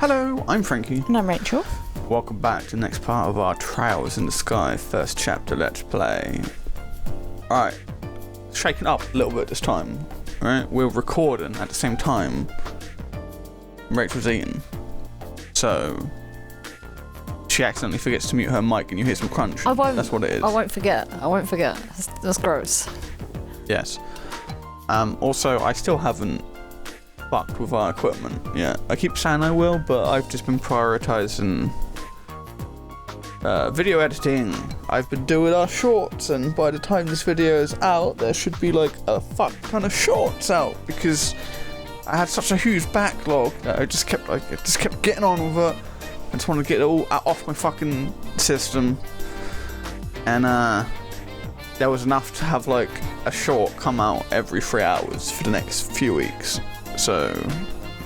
Hello, I'm Frankie. And I'm Rachel. Welcome back to the next part of our Trials in the Sky first chapter Let's Play. Alright, shaking up a little bit this time. Right, we're recording at the same time Rachel's eating. So, she accidentally forgets to mute her mic and you hear some crunch. That's what it is. I won't forget. That's gross. Yes. Also, I still haven't fucked with our equipment yet. I keep saying I will, but I've just been prioritizing video editing. I've been doing our shorts, and by the time this video is out, there should be like a fuck ton of shorts out because I had such a huge backlog that I just kept getting on with it. I just want to get it all off my fucking system, and there was enough to have like a short come out every 3 hours for the next few weeks. So,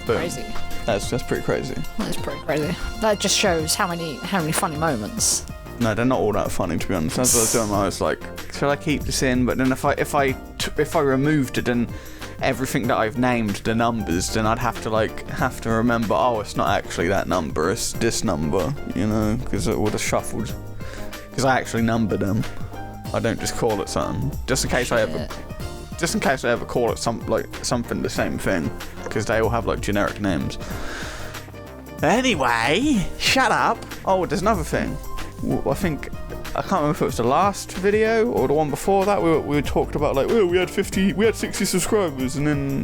boom. Crazy. That's pretty crazy. That's pretty crazy. That just shows how many funny moments. No, they're not all that funny, to be honest. As I was doing, I was like, should I keep this in? But then if I removed it and everything that I've named the numbers, then I'd have to remember, oh, it's not actually that number, it's this number, you know, because it would have shuffled. Because I actually number them. I don't just call it something. Just in case I ever call it something the same thing, because they all have like generic names. Anyway, shut up. Oh, there's another thing. I can't remember if it was the last video or the one before that. We talked about like, oh, we had 60 subscribers, and then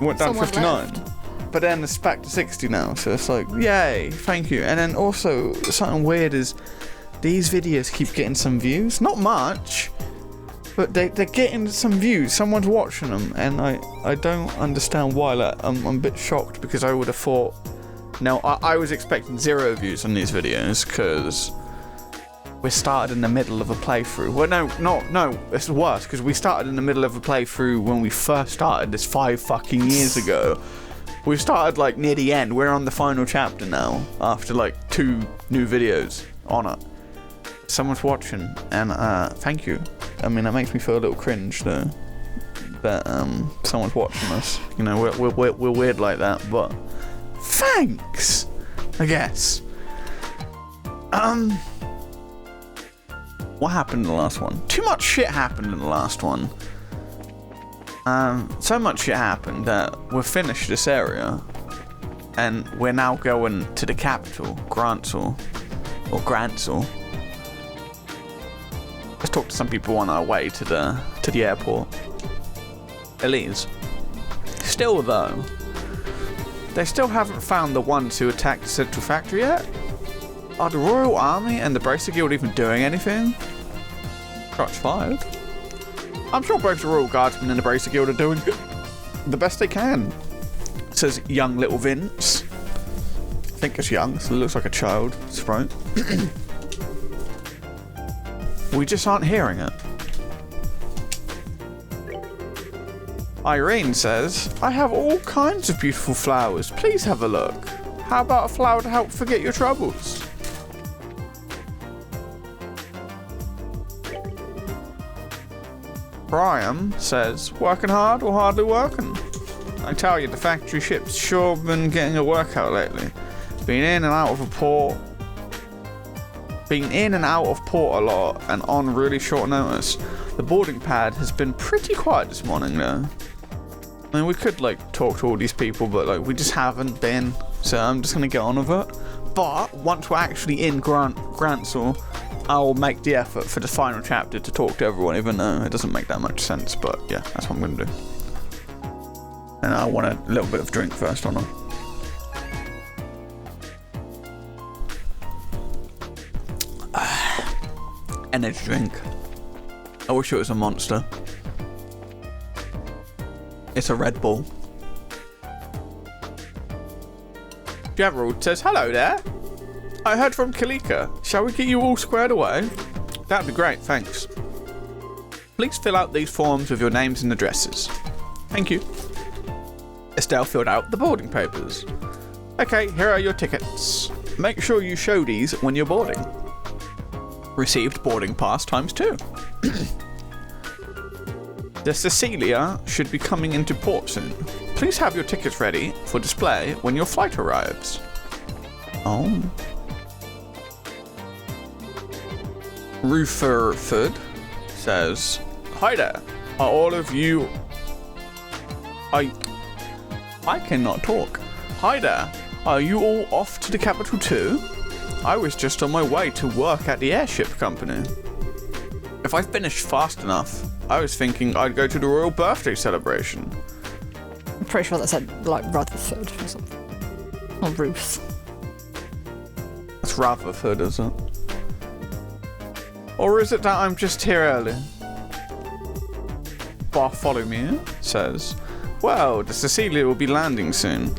went down to 59. Left. But then it's back to 60 now, so it's like, yay, thank you. And then also something weird is these videos keep getting some views, not much. But they're getting some views, someone's watching them, and I don't understand why. Like, I'm a bit shocked because I would have thought... Now, I was expecting 0 views on these videos because we started in the middle of a playthrough. Well, no, it's worse because we started in the middle of a playthrough when we first started this 5 fucking years ago. We started like near the end. We're on the final chapter now after like 2 new videos on it. Someone's watching, and thank you. I mean, that makes me feel a little cringe though, that someone's watching us. You know, we're weird like that, but thanks, I guess. What happened in the last one? Too much shit happened in the last one. So much shit happened that we've finished this area, and we're now going to the capital, GRANCEL, or GRANCEL. Let's talk to some people on our way to the airport. Elise. Still though, they still haven't found the ones who attacked the central factory yet. Are the Royal Army and the Bracer Guild even doing anything? Shots fired. I'm sure both the Royal Guardsmen and the Bracer Guild are doing the best they can, says young little Vince. I think it's young, so it looks like a child sprite. We just aren't hearing it. Irene says, I have all kinds of beautiful flowers. Please have a look. How about a flower to help forget your troubles? Brian says, working hard or hardly working? I tell you, the factory ship's sure been getting a workout lately. Been in and out of port a lot and on really short notice. The boarding pad has been pretty quiet this morning though. I mean, we could like talk to all these people, but like we just haven't been, so I'm just gonna get on with it. But once we're actually in GRANCEL, I'll make the effort for the final chapter to talk to everyone, even though it doesn't make that much sense, but yeah, that's what I'm gonna do. And I want a little bit of drink first, don't I? Energy drink. I wish it was a Monster. It's a Red Bull. Gerald says, hello there. I heard from Kalika. Shall we get you all squared away? That'd be great, thanks. Please fill out these forms with your names and addresses. Thank you. Estelle filled out the boarding papers. Okay, here are your tickets. Make sure you show these when you're boarding. Received boarding pass ×2. The Cecilia should be coming into port soon. Please have your tickets ready for display when your flight arrives. Oh. Rutherford says, "Hi there. Are all of you..." I cannot talk. "Hi there. Are you all off to the capital too? I was just on my way to work at the airship company. If I finished fast enough, I was thinking I'd go to the royal birthday celebration." I'm pretty sure that said like Rutherford or something. Or Ruth. That's Rutherford, is it? Or is it that I'm just here early? Bartholomew says, "Well, the Cecilia will be landing soon.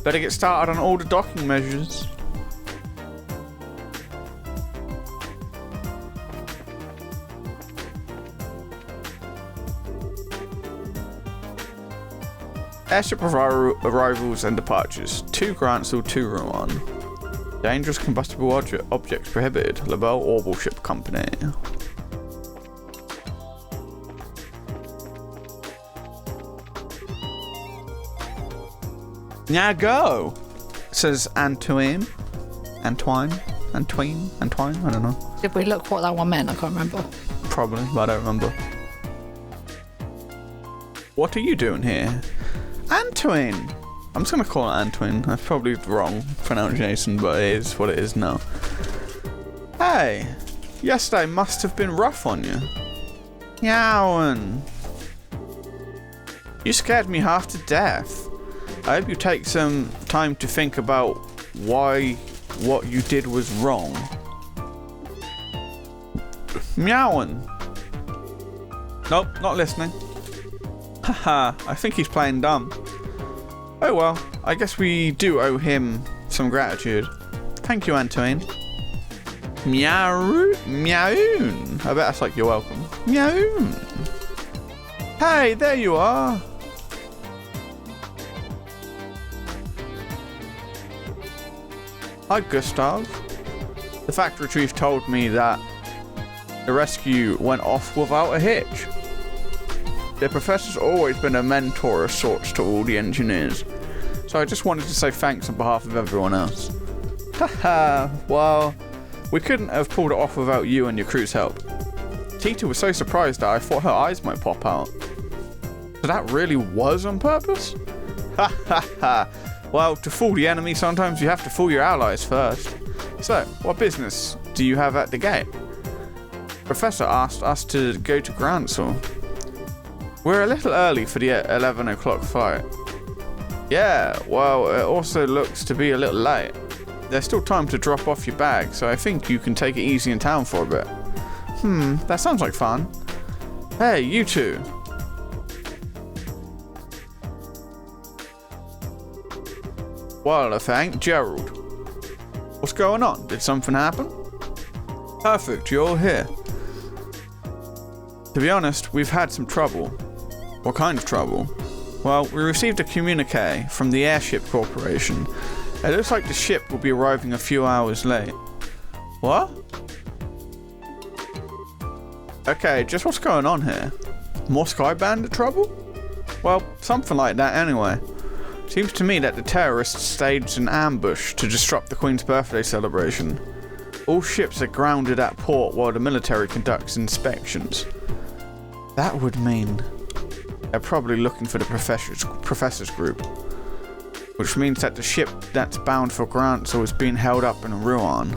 Better get started on all the docking measures." Airship arrivals and departures. 2 GRANCEL, 2 Rouen. Dangerous combustible objects prohibited. Labelle Orbital Ship Company. Now go, says Antoine. Antoine? I don't know. Did we look what that one meant? I can't remember. Probably, but I don't remember. What are you doing here? Antoine! I'm just gonna call it Antoine. That's probably the wrong pronunciation, but it is what it is now. Hey! Yesterday must have been rough on you. Yowan! You scared me half to death. I hope you take some time to think about why what you did was wrong. Meowing. Nope, not listening. Haha, I think he's playing dumb. Oh well, I guess we do owe him some gratitude. Thank you, Antoine. Meown. I bet that's like you're welcome. Meown. Hey, there you are. Hi, Gustav. The factory chief told me that the rescue went off without a hitch. The professor's always been a mentor of sorts to all the engineers, so I just wanted to say thanks on behalf of everyone else. Haha, well, we couldn't have pulled it off without you and your crew's help. Tita was so surprised that I thought her eyes might pop out. So that really was on purpose? Ha ha ha. Well, to fool the enemy, sometimes you have to fool your allies first. So, what business do you have at the gate? Professor asked us to go to GRANCEL. We're a little early for the 11 o'clock flight. Yeah, well, it also looks to be a little late. There's still time to drop off your bag, so I think you can take it easy in town for a bit. That sounds like fun. Hey, you two. Well, I thank Gerald. What's going on? Did something happen? Perfect, you're all here. To be honest, we've had some trouble. What kind of trouble? Well, we received a communique from the Airship Corporation. It looks like the ship will be arriving a few hours late. What? Okay, just what's going on here? More Sky Bandit trouble? Well, something like that anyway. Seems to me that the terrorists staged an ambush to disrupt the Queen's birthday celebration. All ships are grounded at port while the military conducts inspections. That would mean they're probably looking for the professor's group. Which means that the ship that's bound for GRANCEL is being held up in Rouen.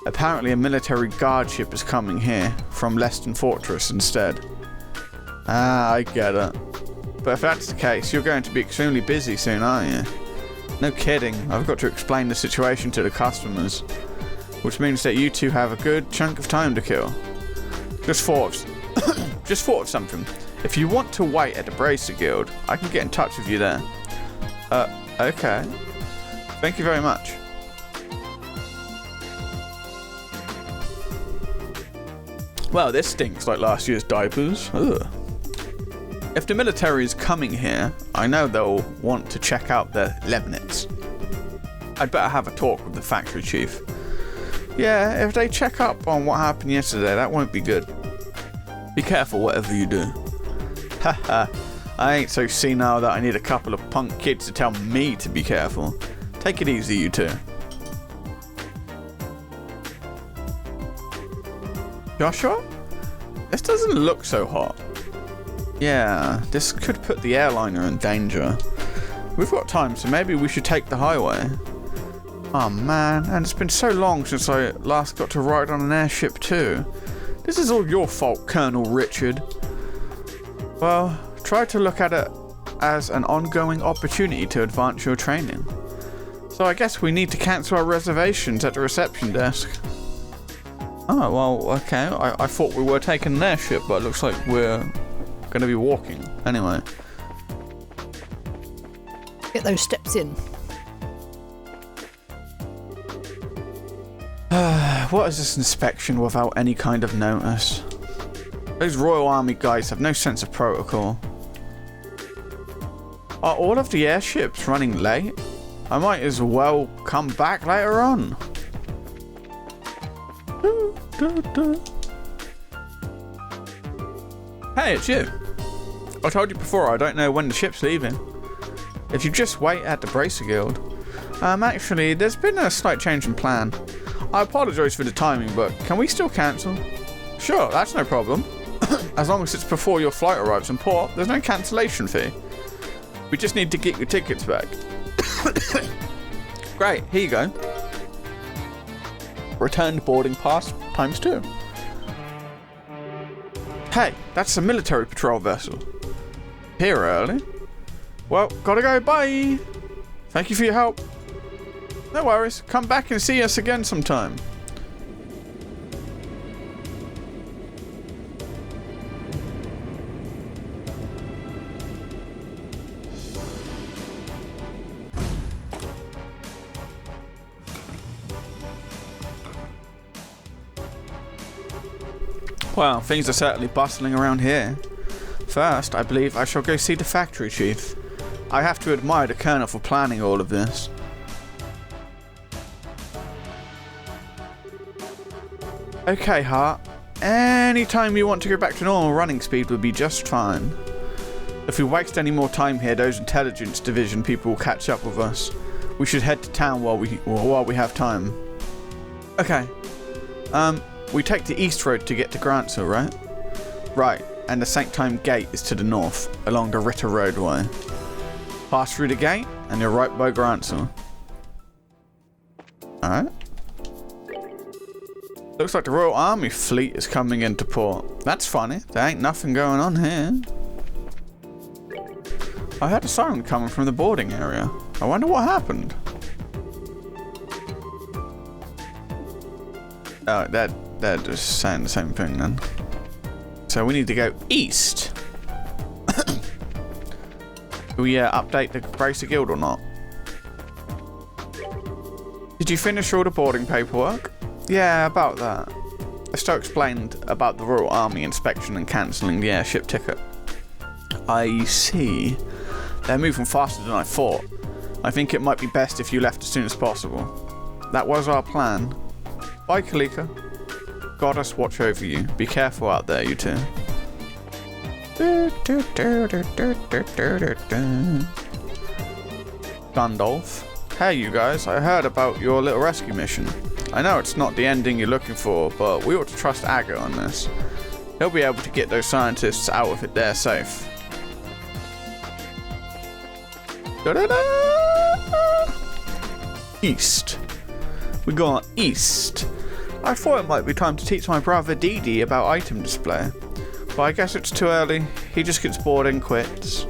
Apparently a military guard ship is coming here from Leston Fortress instead. Ah, I get it. But if that's the case, you're going to be extremely busy soon, aren't you? No kidding, I've got to explain the situation to the customers. Which means that you two have a good chunk of time to kill. Just thought of something. If you want to wait at the Bracer Guild, I can get in touch with you there. Okay. Thank you very much. Well, this stinks like last year's diapers. Ugh. If the military is coming here, I know they'll want to check out the Leibniz. I'd better have a talk with the factory chief. Yeah, if they check up on what happened yesterday, that won't be good. Be careful whatever you do. Haha, I ain't so senile that I need a couple of punk kids to tell me to be careful. Take it easy, you two. Joshua? This doesn't look so hot. Yeah, this could put the airliner in danger. We've got time, so maybe we should take the highway. Oh man, and it's been so long since I last got to ride on an airship too. This is all your fault, Colonel Richard. Well, try to look at it as an ongoing opportunity to advance your training. So I guess we need to cancel our reservations at the reception desk. Oh, well, okay. I thought we were taking an airship, but it looks like we're going to be walking. Anyway. Get those steps in. What is this inspection without any kind of notice? Those Royal Army guys have no sense of protocol. Are all of the airships running late? I might as well come back later on. Hey, it's you. I told you before I don't know when the ship's leaving. If you just wait at the Bracer Guild. Actually, there's been a slight change in plan. I apologise for the timing, but can we still cancel? Sure, that's no problem. As long as it's before your flight arrives in port, there's no cancellation fee. We just need to get your tickets back. Great, here you go. Returned boarding pass ×2. Hey, that's a military patrol vessel. Here early? Well, gotta go, bye! Thank you for your help. No worries, come back and see us again sometime. Well, things are certainly bustling around here. First, I believe I shall go see the factory chief. I have to admire the colonel for planning all of this. Okay, Hart. Anytime you want to go back to normal running speed would be just fine. If we waste any more time here, those intelligence division people will catch up with us. We should head to town while we have time. Okay. We take the east road to get to GRANCEL, right? Right, and the Sanctime Gate is to the north, along the Ritter roadway. Pass through the gate, and you're right by GRANCEL. Alright. Looks like the Royal Army fleet is coming into port. That's funny, there ain't nothing going on here. I heard a siren coming from the boarding area. I wonder what happened. Oh, they're just saying the same thing then. So we need to go east. Do we update the Bracer Guild or not? Did you finish all the boarding paperwork? Yeah, about that. I still explained about the Royal Army inspection and cancelling the airship ticket. I see. They're moving faster than I thought. I think it might be best if you left as soon as possible. That was our plan. Bye, Kalika. Goddess watch over you. Be careful out there, you two. Gandalf. Hey, you guys. I heard about your little rescue mission. I know it's not the ending you're looking for, but we ought to trust Aga on this. He'll be able to get those scientists out of it there safe. East. We got east. I thought it might be time to teach my brother Didi about item display. But I guess it's too early. He just gets bored and quits.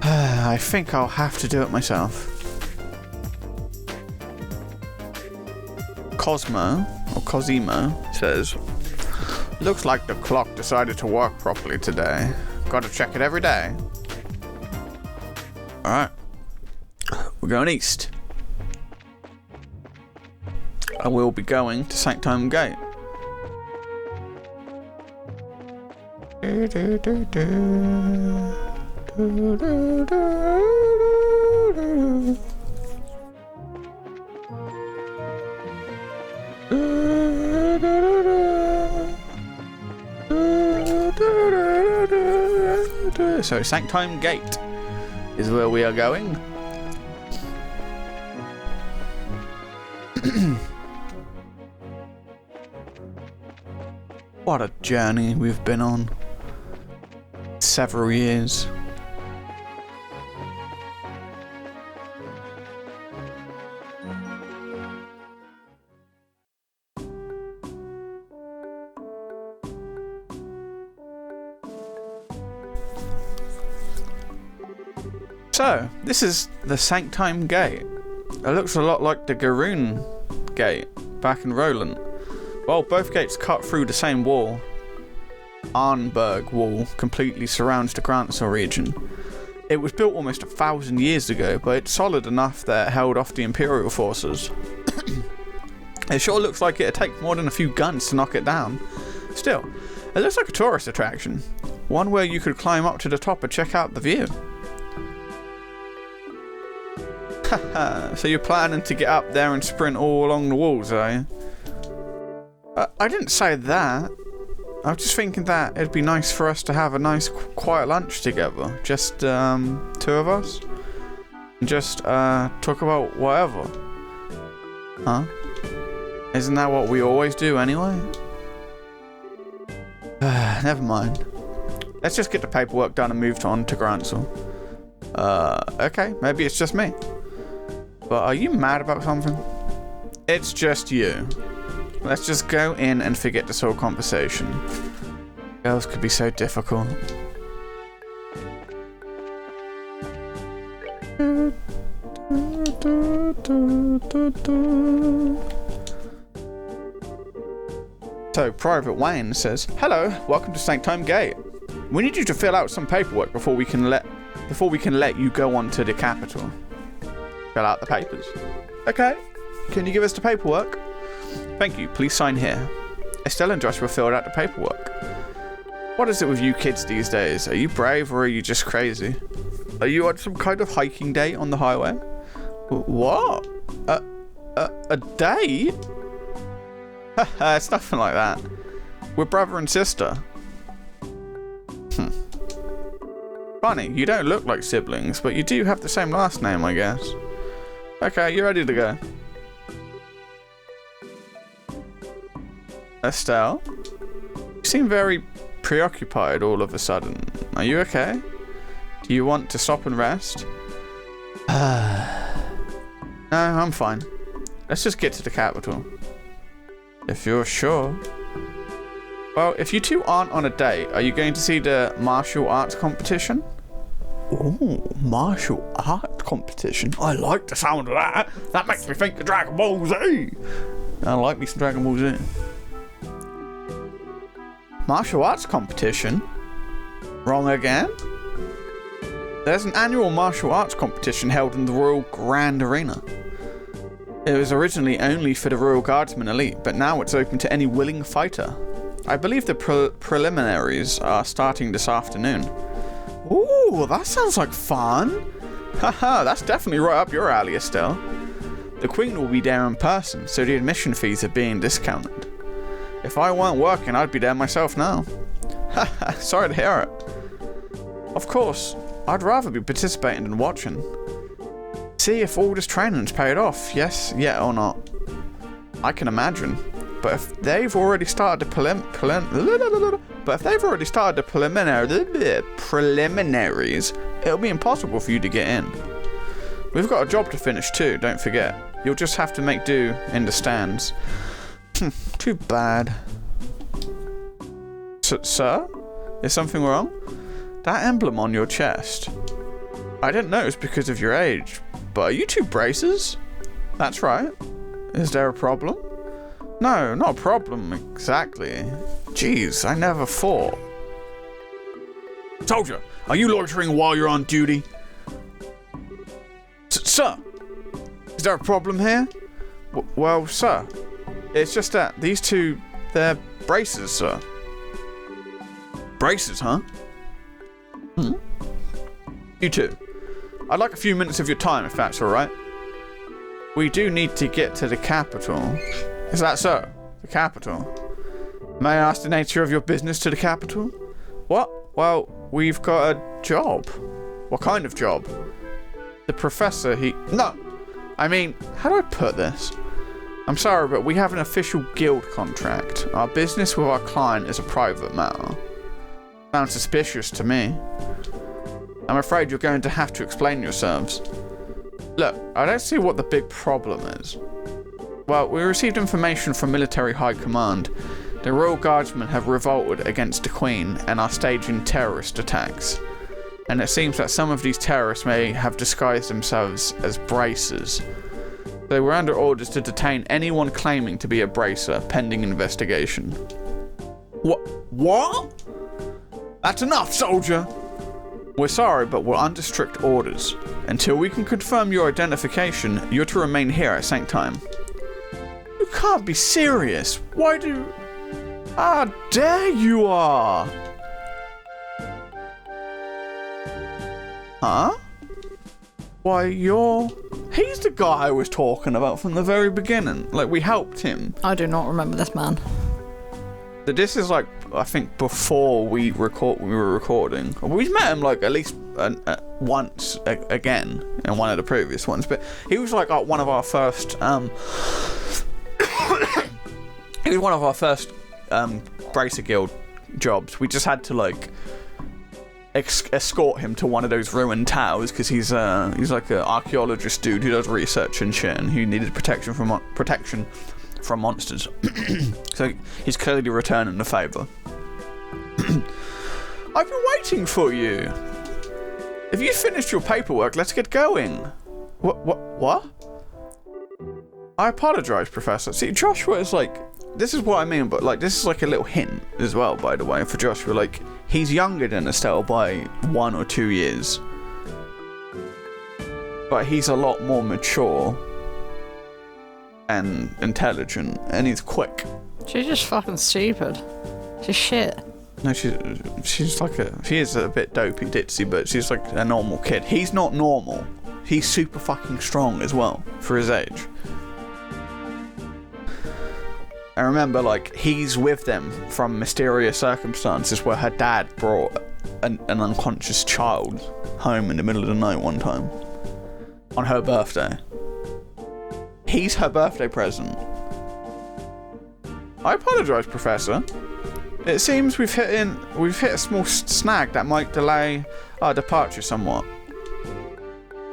I think I'll have to do it myself. Cosmo says, looks like the clock decided to work properly today. Gotta check it every day. Alright. We're going east. I will be going to Sanctime Gate. So Sanctime Gate is where we are going. What a journey we've been on. Several years. So, this is the Sanctime Gate. It looks a lot like the Garoon Gate back in Roland. Well, both gates cut through the same wall. Arnberg Wall completely surrounds the GRANCEL region. It was built almost 1,000 years ago, but it's solid enough that it held off the Imperial forces. It sure looks like it'd take more than a few guns to knock it down. Still, it looks like a tourist attraction. One where you could climb up to the top and check out the view. So you're planning to get up there and sprint all along the walls, are you? I didn't say that. I was just thinking that it'd be nice for us to have a nice quiet lunch together. Just two of us. And just talk about whatever. Huh? Isn't that what we always do anyway? Never mind. Let's just get the paperwork done and move on to GRANCEL. Okay, maybe it's just me. But are you mad about something? It's just you. Let's just go in and forget this whole conversation. Girls could be so difficult. So, Private Wayne says, "Hello, welcome to Sanctime Gate. We need you to fill out some paperwork before we can let you go on to the capital. Fill out the papers." Okay. Can you give us the paperwork? Thank you. Please sign here. Estelle and Joshua filled out the paperwork. What is it with you kids these days? Are you brave or are you just crazy? Are you on some kind of hiking date on the highway? What? A date? It's nothing like that. We're brother and sister. Funny, you don't look like siblings, but you do have the same last name, I guess. Okay, you ready to go? Estelle? You seem very preoccupied all of a sudden. Are you okay? Do you want to stop and rest? No, I'm fine. Let's just get to the capital. If you're sure. Well, if you two aren't on a date, are you going to see the martial arts competition? Oh, martial art competition. I like the sound of that. That makes me think of Dragon Ball Z. I like me some Dragon Ball Z. Martial arts competition? Wrong again? There's an annual martial arts competition held in the Royal Grand Arena. It was originally only for the Royal Guardsman Elite, but now it's open to any willing fighter. I believe the preliminaries are starting this afternoon. Ooh, that sounds like fun. Haha, that's definitely right up your alley, Estelle. The Queen will be there in person, so the admission fees are being discounted. If I weren't working, I'd be there myself now. Haha, sorry to hear it. Of course, I'd rather be participating than watching. See if all this training's paid off, yes, yeah or not. I can imagine. But if they've already started the preliminaries, it'll be impossible for you to get in. We've got a job to finish too, don't forget. You'll just have to make do in the stands. Too bad. Sir? Is something wrong? That emblem on your chest. I didn't notice because of your age, but are you two braces? That's right. Is there a problem? No, not a problem exactly. Jeez, I never thought. Soldier, are you loitering while you're on duty? Sir, is there a problem here? Well, sir, it's just that these two, they're braces, sir. Braces, huh? You two, I'd like a few minutes of your time if that's alright. We do need to get to the capital. Is that so? The capital? May I ask the nature of your business to the capital? What? Well, we've got a job. What kind of job? The professor, No! I mean, how do I put this? I'm sorry, but we have an official guild contract. Our business with our client is a private matter. Sounds suspicious to me. I'm afraid you're going to have to explain yourselves. Look, I don't see what the big problem is. Well, we received information from military high command. The Royal Guardsmen have revolted against the Queen and are staging terrorist attacks. And it seems that some of these terrorists may have disguised themselves as bracers. They were under orders to detain anyone claiming to be a bracer, pending investigation. What? That's enough, soldier! We're sorry, but we're under strict orders. Until we can confirm your identification, you're to remain here at St. Time. You can't be serious. Why do... How dare you are! Huh? Why, he's the guy I was talking about from the very beginning. Like, we helped him. I do not remember this man. This is like, I think, before we were recording. We've met him like at least once again in one of the previous ones, but he was like one of our first. He was one of our first Bracer Guild jobs. We just had to like escort him to one of those ruined towers because he's like an archaeologist dude who does research and shit, and who needed protection from monsters. So he's clearly returning the favour. I've been waiting for you. If you finished your paperwork, let's get going. What? I apologise, Professor. See, Joshua is like... This is what I mean, but like this is like a little hint as well, by the way, for Joshua. Like, he's younger than Estelle by 1 or 2 years. But he's a lot more mature and intelligent, and he's quick. She's just fucking stupid. She's shit. No, she's like she is a bit dopey ditzy, but she's like a normal kid. He's not normal. He's super fucking strong as well for his age. I remember, like, he's with them from mysterious circumstances where her dad brought an unconscious child home in the middle of the night one time on her birthday. He's her birthday present. I apologise, Professor. It seems we've hit a small snag that might delay our departure somewhat.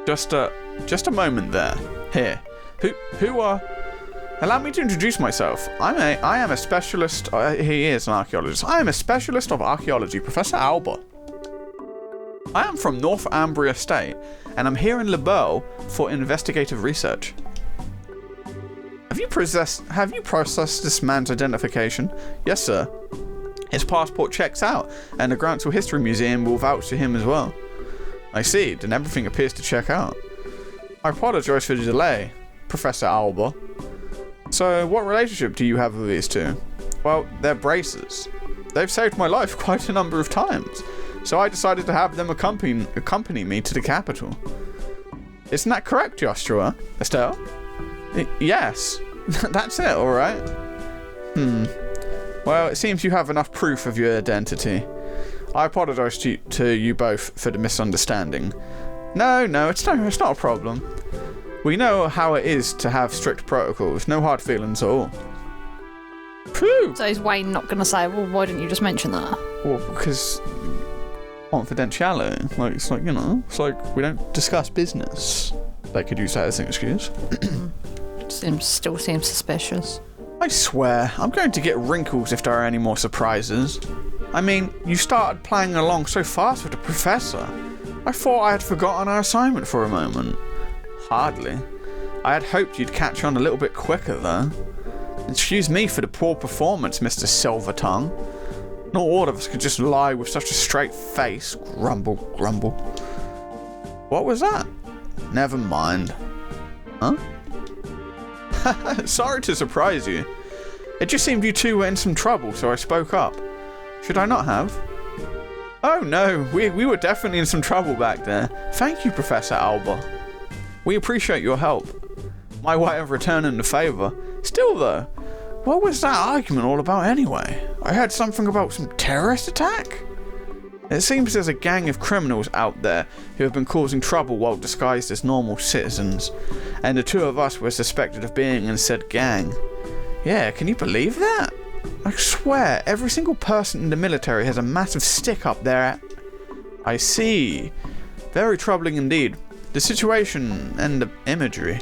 Just a moment there. Here. Who are... Allow me to introduce myself. I am a specialist... he is an archaeologist. I am a specialist of archaeology, Professor Alba. I am from North Ambria State, and I'm here in Liberl for investigative research. Have you processed this man's identification? Yes, sir. His passport checks out, and the GRANCEL History Museum will vouch for him as well. I see, then everything appears to check out. I apologise for the delay, Professor Alba. So, what relationship do you have with these two? Well, they're bracers. They've saved my life quite a number of times, so I decided to have them accompany me to the capital. Isn't that correct, Joshua? Estelle? Yes. That's it, alright. Well, it seems you have enough proof of your identity. I apologise to you both for the misunderstanding. No, it's not a problem. We know how it is to have strict protocols. No hard feelings at all. Phew! So is Wayne not going to say, well, why didn't you just mention that? Well, because confidentiality. Like, it's like, you know, it's like we don't discuss business. They could use that as an excuse. Still seems suspicious. I swear, I'm going to get wrinkles if there are any more surprises. I mean, you started playing along so fast with the Professor. I thought I had forgotten our assignment for a moment. Hardly. I had hoped you'd catch on a little bit quicker, though. Excuse me for the poor performance, Mr. Silvertongue. Not all of us could just lie with such a straight face. Grumble, grumble. What was that? Never mind. Huh? Sorry to surprise you. It just seemed you two were in some trouble, so I spoke up. Should I not have? Oh no, we were definitely in some trouble back there. Thank you, Professor Alba. We appreciate your help. My way of returning the favour. Still though, what was that argument all about anyway? I heard something about some terrorist attack? It seems there's a gang of criminals out there who have been causing trouble while disguised as normal citizens, and the two of us were suspected of being in said gang. Yeah, can you believe that? I swear, every single person in the military has a massive stick up there. I see. Very troubling indeed. The situation and the imagery.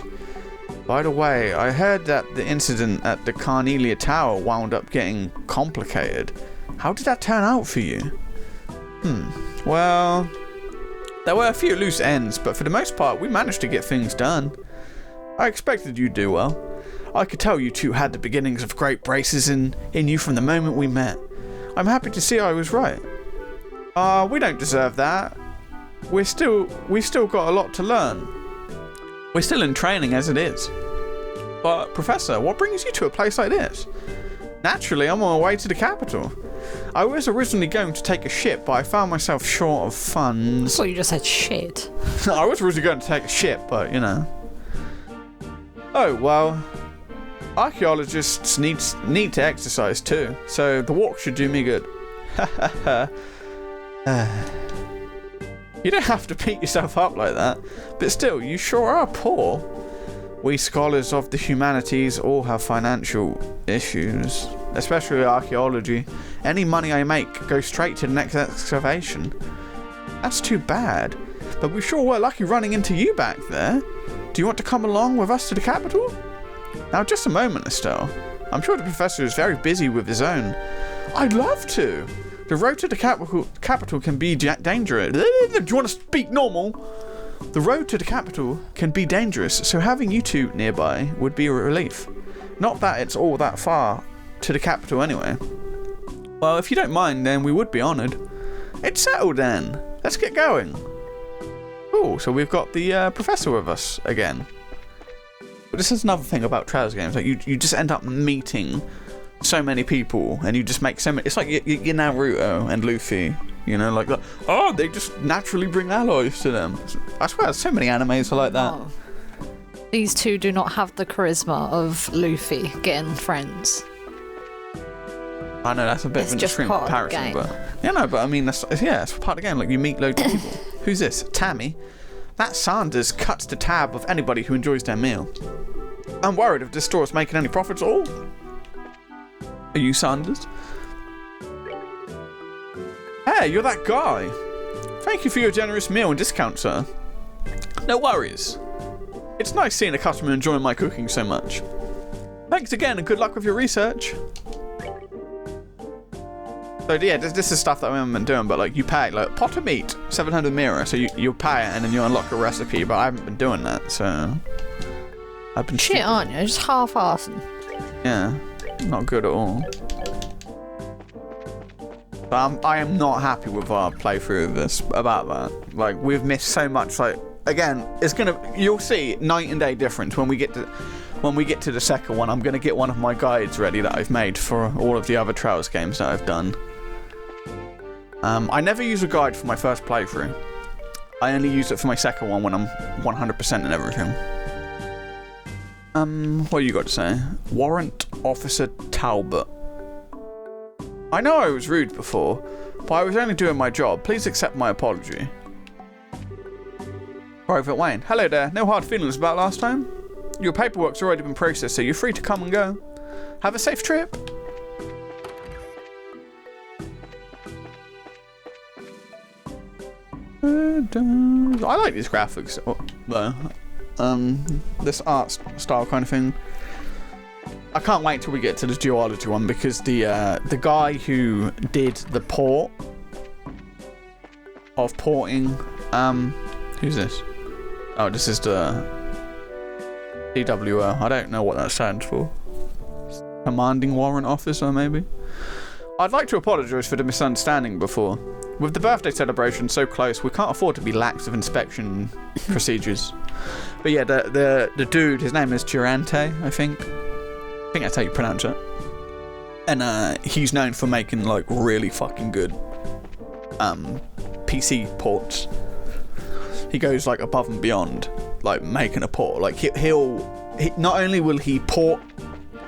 By the way, I heard that the incident at the Carnelia Tower wound up getting complicated. How did that turn out for you? Well, there were a few loose ends, but for the most part, we managed to get things done. I expected you'd do well. I could tell you two had the beginnings of great braces in you from the moment we met. I'm happy to see I was right. We don't deserve that. We've still got a lot to learn. We're still in training as it is. But, Professor, what brings you to a place like this? Naturally, I'm on my way to the capital. I was originally going to take a ship, but I found myself short of funds. So you just said shit. I was originally going to take a ship, but, you know. Oh, well, archaeologists need to exercise too, so the walk should do me good. You don't have to beat yourself up like that, but still, you sure are poor. We scholars of the humanities all have financial issues, especially archaeology. Any money I make goes straight to the next excavation. That's too bad, but we sure were lucky running into you back there. Do you want to come along with us to the capital? Now, just a moment, Estelle. I'm sure the professor is very busy with his own. I'd love to. The road to the capital can be dangerous. Do you want to speak normal? The road to the capital can be dangerous, so having you two nearby would be a relief. Not that it's all that far to the capital anyway. Well, if you don't mind, then we would be honoured. It's settled then. Let's get going. Cool, so we've got the professor with us again. But this is another thing about Trials games. Like you just end up meeting so many people, and you just make so many. It's like you're Naruto and Luffy. You know, like oh, they just naturally bring allies to them. I swear, so many animes are like that. Oh. These two do not have the charisma of Luffy getting friends. I know that's a bit of an extreme comparison, but yeah, no, but I mean, it's part of the game. Like you meet loads of people. Who's this? Tammy. That Sanders cuts the tab of anybody who enjoys their meal. I'm worried if this store is making any profits at all. Are you Sanders? Hey, you're that guy. Thank you for your generous meal and discount, sir. No worries. It's nice seeing a customer enjoying my cooking so much. Thanks again and good luck with your research. So yeah, this is stuff that I haven't been doing, but like you pay, like pot of meat, 700 mirror, so you pay it and then you unlock a recipe, but I haven't been doing that, so I've been shit, aren't you? Just half-assing. Yeah, not good at all. But I am not happy with our playthrough of this about that. Like we've missed so much. Like again, you'll see night and day difference when we get to the second one. I'm gonna get one of my guides ready that I've made for all of the other Trials games that I've done. I never use a guide for my first playthrough. I only use it for my second one when I'm 100% and everything. What you got to say? Warrant Officer Talbot. I know I was rude before, but I was only doing my job. Please accept my apology. Private Wayne. Hello there. No hard feelings about last time? Your paperwork's already been processed, so you're free to come and go. Have a safe trip. I like these graphics, this art style kind of thing. I can't wait till we get to the geology one because the guy who did the port of porting, who's this? Oh, this is the CWO. I don't know what that stands for. Commanding Warrant Officer, maybe? I'd like to apologise for the misunderstanding before. With the birthday celebration so close, we can't afford to be lax of inspection procedures. But yeah, the dude, his name is Durante, I think. I think that's how you pronounce it. And he's known for making like really fucking good PC ports. He goes like above and beyond, like making a port. Like he'll not only will he port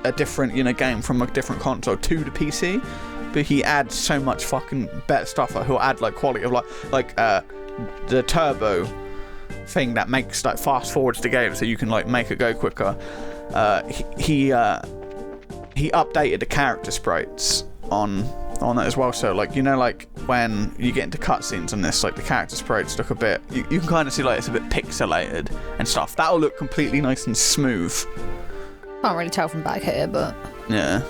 a different game from a different console to the PC, but but he adds so much fucking better stuff. Like, he'll add like quality of like the turbo thing that makes like fast forwards the game so you can like make it go quicker. He updated the character sprites on that as well. So like, you know, like when you get into cutscenes on this, like the character sprites look a bit, you can kind of see like it's a bit pixelated and stuff. That'll look completely nice and smooth. Can't really tell from back here, but yeah.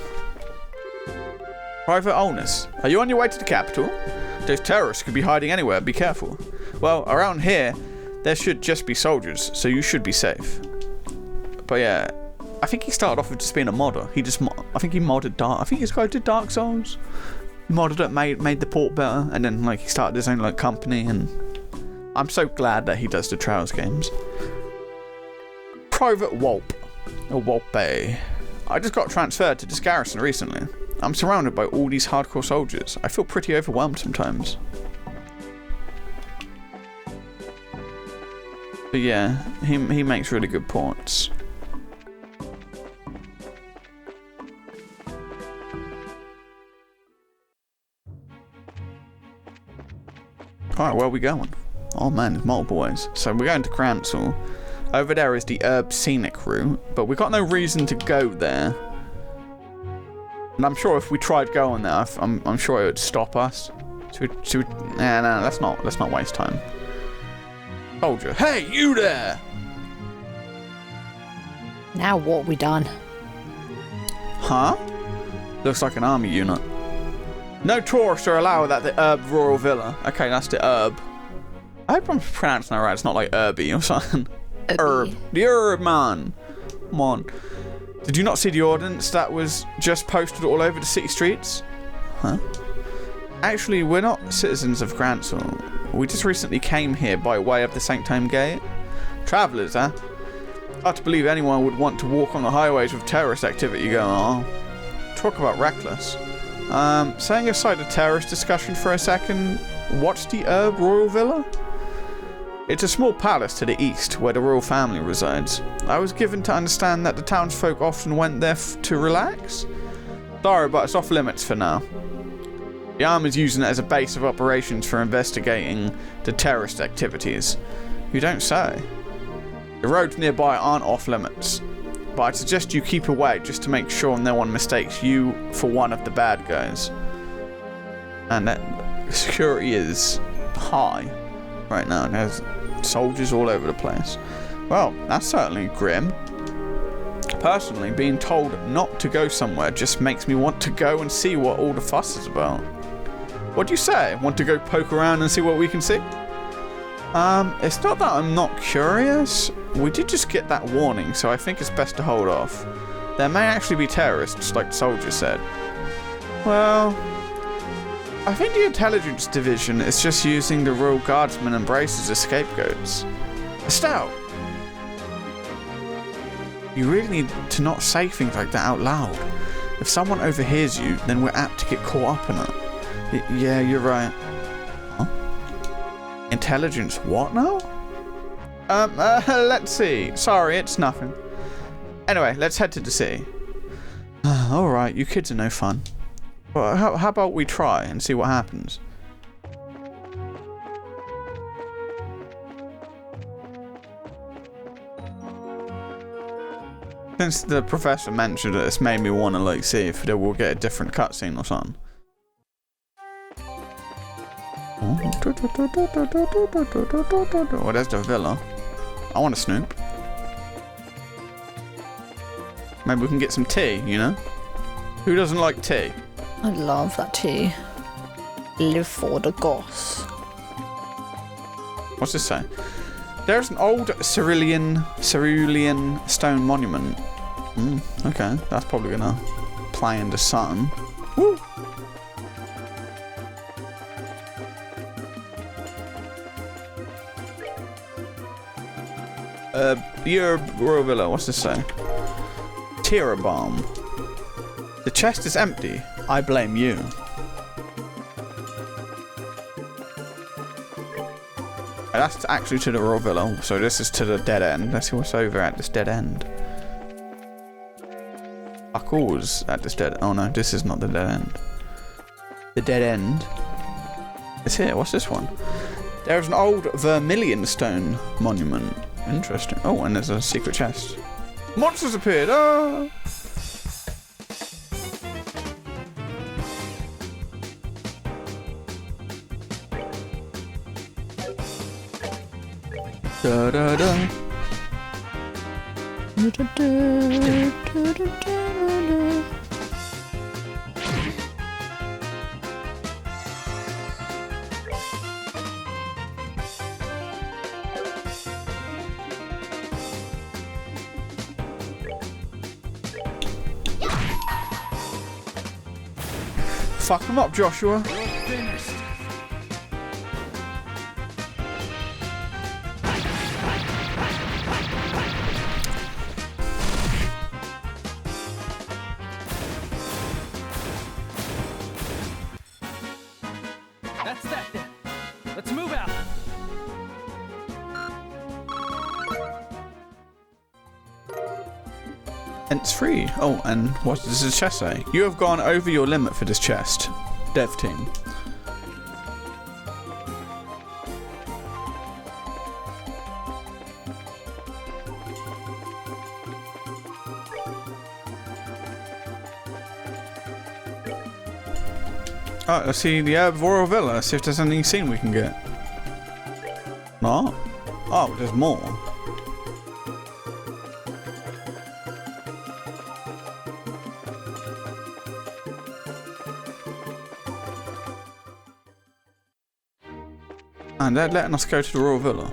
Private Olness, are you on your way to the capital? Those terrorists could be hiding anywhere, be careful. Well, around here there should just be soldiers, so you should be safe. But yeah, I think he started off with just being a modder. I think he modded Dark. I think this guy did Dark Souls. He modded it, made the port better, and then like he started his own like company. And I'm so glad that he does the Trials games. Private Walp, or Walpe. I just got transferred to this garrison recently. I'm surrounded by all these hardcore soldiers. I feel pretty overwhelmed sometimes. But yeah, he makes really good ports. Alright, where are we going? Oh man, there's multiple ways. So we're going to GRANCEL. Over there is the Herb Scenic route, but we've got no reason to go there. And I'm sure if we tried going there, I'm sure it would stop us. Nah, let's not waste time. Soldier, hey, you there! now what have we done? Huh? Looks like an army unit. No tourists are allowed at the Herb Royal Villa. Okay, that's the Herb. I hope I'm pronouncing that right. It's not like Herby or something. Herb. The Herb, man. Come on. Did you not see the ordnance that was just posted all over the city streets? Huh? Actually, we're not citizens of GRANCEL. We just recently came here by way of the Sanctum Gate. Travellers, huh? Hard to believe anyone would want to walk on the highways with terrorist activity going on. Talk about reckless. Setting aside the terrorist discussion for a second, what's the Herb Royal Villa? It's a small palace to the east where the royal family resides. I was given to understand that the townsfolk often went there to relax. Sorry, but it's off limits for now. The army's using it as a base of operations for investigating the terrorist activities. You don't say. The roads nearby aren't off limits, but I'd suggest you keep away just to make sure no one mistakes you for one of the bad guys. And that security is high right now. There's soldiers all over the place. Well, that's certainly grim. Personally, being told not to go somewhere just makes me want to go and see what all the fuss is about. What do you say? Want to go poke around and see what we can see? It's not that I'm not curious. We did just get that warning, so I think it's best to hold off. There may actually be terrorists, like the soldier said. Well, I think the intelligence division is just using the royal guardsmen and braces as scapegoats. Estelle! You really need to not say things like that out loud. If someone overhears you, then we're apt to get caught up in it. Yeah, you're right. Huh? Intelligence what now? Let's see. Sorry, it's nothing. Anyway, let's head to the city. Alright, you kids are no fun. Well, how about we try and see what happens? Since the professor mentioned it, it's made me want to like see if we'll get a different cutscene or something. Oh, there's the villa. I want to snoop. Maybe we can get some tea, you know? Who doesn't like tea? I love that tea. Live for the goss. What's this say? There's an old cerulean stone monument. Okay, that's probably gonna play into something. Woo! Your Royal Villa, what's this say? Tira bomb. The chest is empty. I blame you. That's actually to the Royal Villa, so this is to the dead end. Let's see what's over at this dead end. Fuck all's at this dead. Oh no, this is not the dead end. The dead end. It's here. What's this one? There's an old vermilion stone monument. Interesting. Oh, and there's a secret chest. Monsters appeared. Ah! Da da da. Fuck him up, Joshua. That's that then. Let's move out. And it's free. Oh, and what does this chest say? You have gone over your limit for this chest. Dev team. Oh, let's see the Royal Villa. See if there's any scene we can get. No? Oh, there's more. And they're letting us go to the Royal Villa.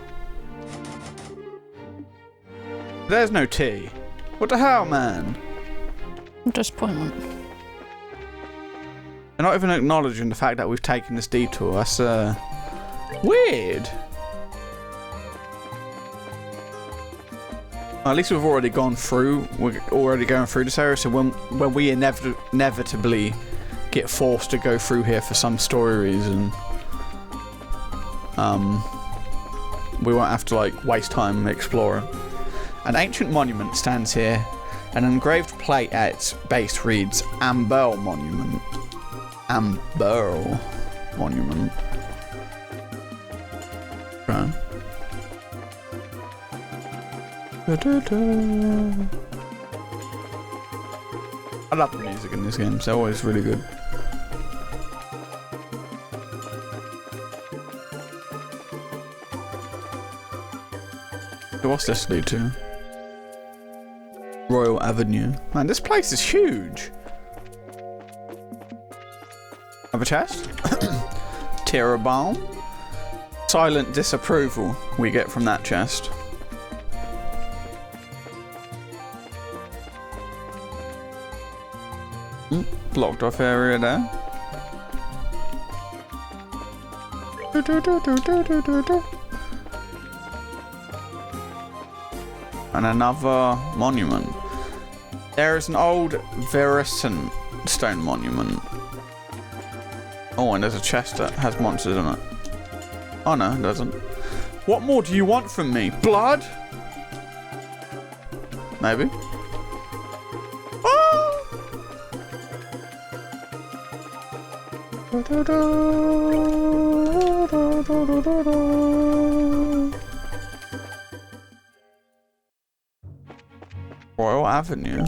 There's no tea. What the hell, man? Disappointment. They're not even acknowledging the fact that we've taken this detour. That's, weird. Well, at least we've already gone through. We're already going through this area, so when we inevitably get forced to go through here for some story reason, we won't have to, like, waste time exploring. An ancient monument stands here. An engraved plate at its base reads Amber Monument. Amber Monument. Okay. I love the music in these games. They're always really good. What's this lead to? Royal Avenue. Man, this place is huge. Have a chest? Terror bomb. Silent disapproval we get from that chest. Blocked off area there. And another monument. There is an old Veracent stone monument. Oh, and there's a chest that has monsters in it. Oh no, it doesn't. What more do you want from me? Blood? Maybe. Oh! Royal Avenue.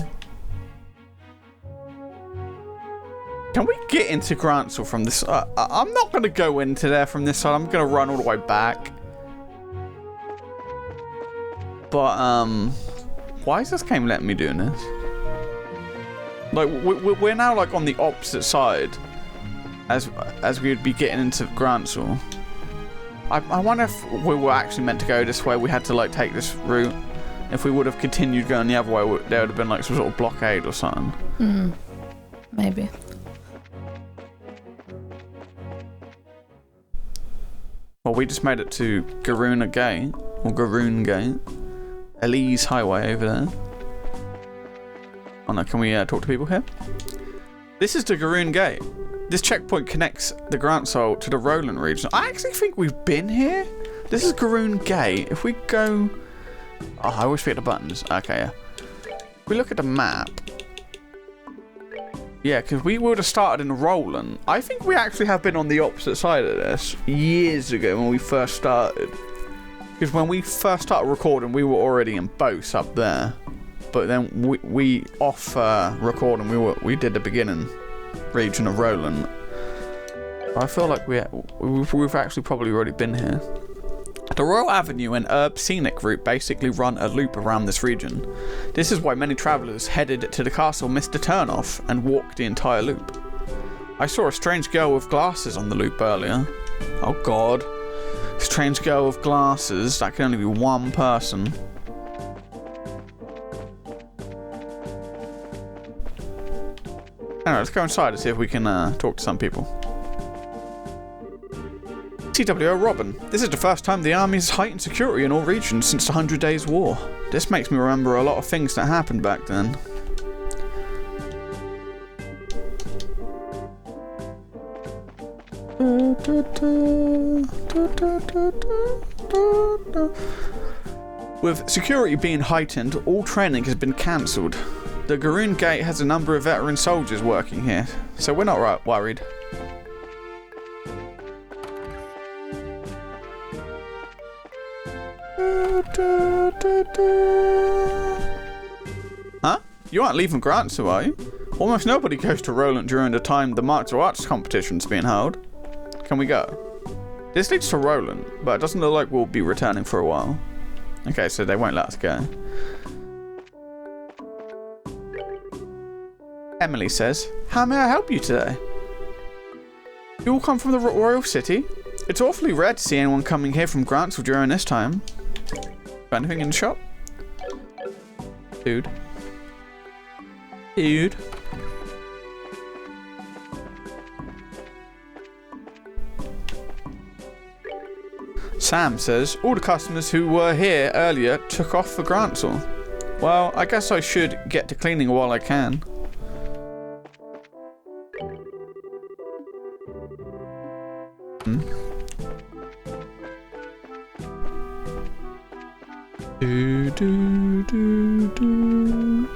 Can we get into GRANCEL from this? I'm not going to go into there from this side. I'm going to run all the way back. But, why is this game letting me do this? Like, we're now, like, on the opposite side as we would be getting into GRANCEL. I wonder if we were actually meant to go this way. We had to, like, take this route. If we would have continued going the other way, there would have been, like, some sort of blockade or something. Hmm. Maybe. Well, we just made it to Garuna Gate, or Garoon Gate. Elise Highway over there. Oh no, can we talk to people here? This is the Garoon Gate. This checkpoint connects the GRANCEL to the Roland region. I actually think we've been here. This is Garoon Gate. If we go... Oh, I always forget the buttons. Okay, yeah. If we look at the map... Yeah, because we would have started in Roland. I think we actually have been on the opposite side of this years ago when we first started. Because when we first started recording, we were already in Bose up there. But then we off recording, we did the beginning region of Roland. I feel like we've actually probably already been here. The Royal Avenue and Herb Scenic route basically run a loop around this region. This is why many travellers headed to the castle missed the turnoff and walked the entire loop. I saw a strange girl with glasses on the loop earlier. Oh god. Strange girl with glasses. That can only be one person. Anyway, let's go inside and see if we can talk to some people. TWO Robin. This is the first time the army has heightened security in all regions since the 100 Days War. This makes me remember a lot of things that happened back then. With security being heightened, all training has been cancelled. The Garoon Gate has a number of veteran soldiers working here, so we're not worried. Huh? You aren't leaving GRANCEL, are you? Almost nobody goes to Roland during the time the martial arts competition's being held. Can we go? This leads to Roland, but it doesn't look like we'll be returning for a while. Okay, so they won't let us go. Emily says, "How may I help you today? You all come from the Royal City? It's awfully rare to see anyone coming here from GRANCEL during this time. Got anything in the shop? Dude. Dude. Sam says, all the customers who were here earlier took off for GRANCEL. Well, I guess I should get to cleaning while I can. Do, do, do, do.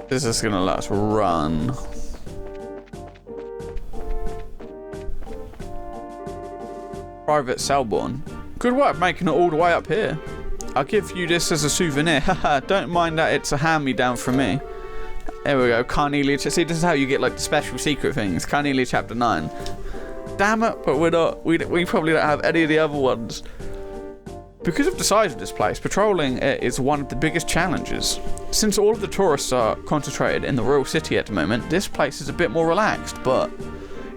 This is gonna let us run. Private Selborne. Good work making it all the way up here. I'll give you this as a souvenir. Haha, don't mind that it's a hand-me-down from me. There we go, Carnelia. See, this is how you get like the special secret things. Carnelia Chapter 9. Damn it, but we're not. We probably don't have any of the other ones. Because of the size of this place, patrolling it is one of the biggest challenges. Since all of the tourists are concentrated in the Royal City at the moment, this place is a bit more relaxed, but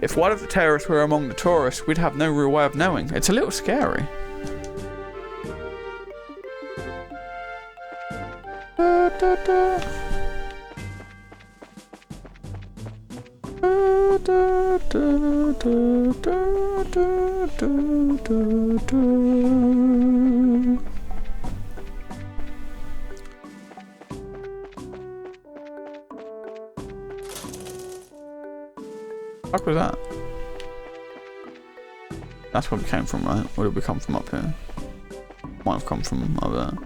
if one of the terrorists were among the tourists, we'd have no real way of knowing. It's a little scary. Da, da, da. Da, da, da, da, da, da, da. What was that? That's where we came from, right? Or did we come from up here? Might have come from over there.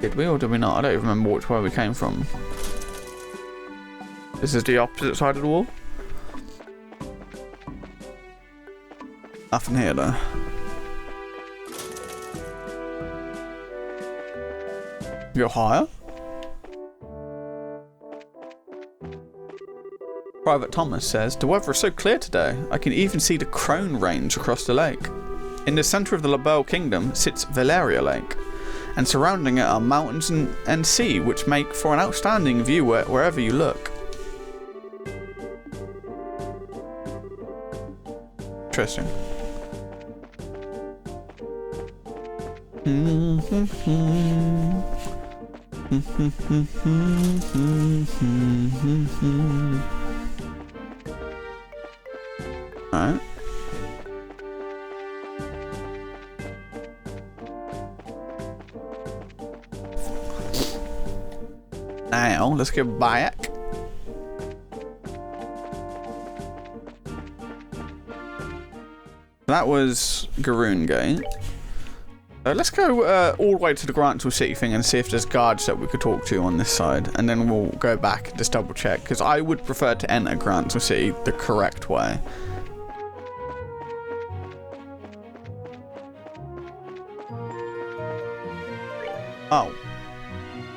Did we or did we not? I don't even remember which way we came from. This is the opposite side of the wall. Nothing here though. Go higher? Private Thomas says, the weather is so clear today, I can even see the Crone Range across the lake. In the centre of the Labelle Kingdom sits Valeria Lake, and surrounding it are mountains and sea, which make for an outstanding view wherever you look. Interesting. Alright. Now, let's go back. That was Garoon Gate. Let's go all the way to the GRANCEL City thing and see if there's guards that we could talk to on this side. And then we'll go back and just double check. Because I would prefer to enter GRANCEL City the correct way. Oh.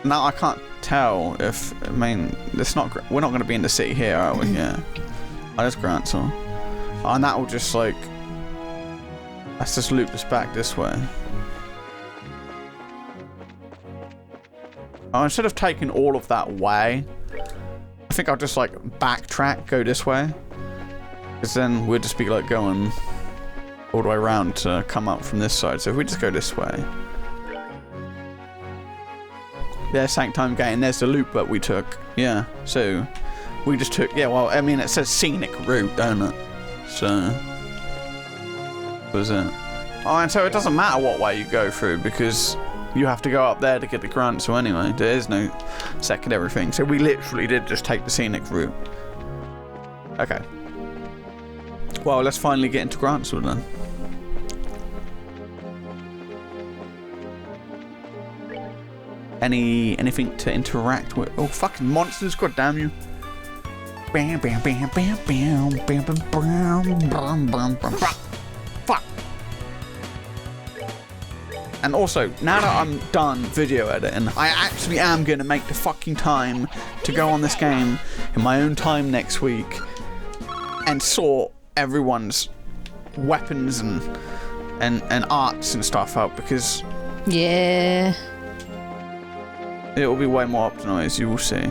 Now I can't tell if... I mean, it's not, we're not going to be in the city here, are we? Yeah. Oh, there's GRANCEL. Oh, and that will just, like... Let's just loop us back this way. Oh, instead of taking all of that way, I think I'll just, like, backtrack, go this way. Because then we'll just be, like, going all the way around to come up from this side. So if we just go this way. There's Sanctum Gate, and there's the loop that we took. Yeah, so we just took... Yeah, well, I mean, it says scenic route, don't it? So... What was it? Oh, and so it doesn't matter what way you go through, because... You have to go up there to get the GRANCEL anyway. There is no secondary thing. So we literally did just take the scenic route. Okay. Well, let's finally get into GRANCEL then. Anything to interact with? Oh, fucking monsters! God damn you! Bam, bam, bam, bam, bam, bam, bam, bam, bam, bam, bam. Fuck. And also, now that I'm done video editing, I actually am going to make the fucking time to go on this game in my own time next week and sort everyone's weapons and arts and stuff out, because Yeah. it will be way more optimized, you will see.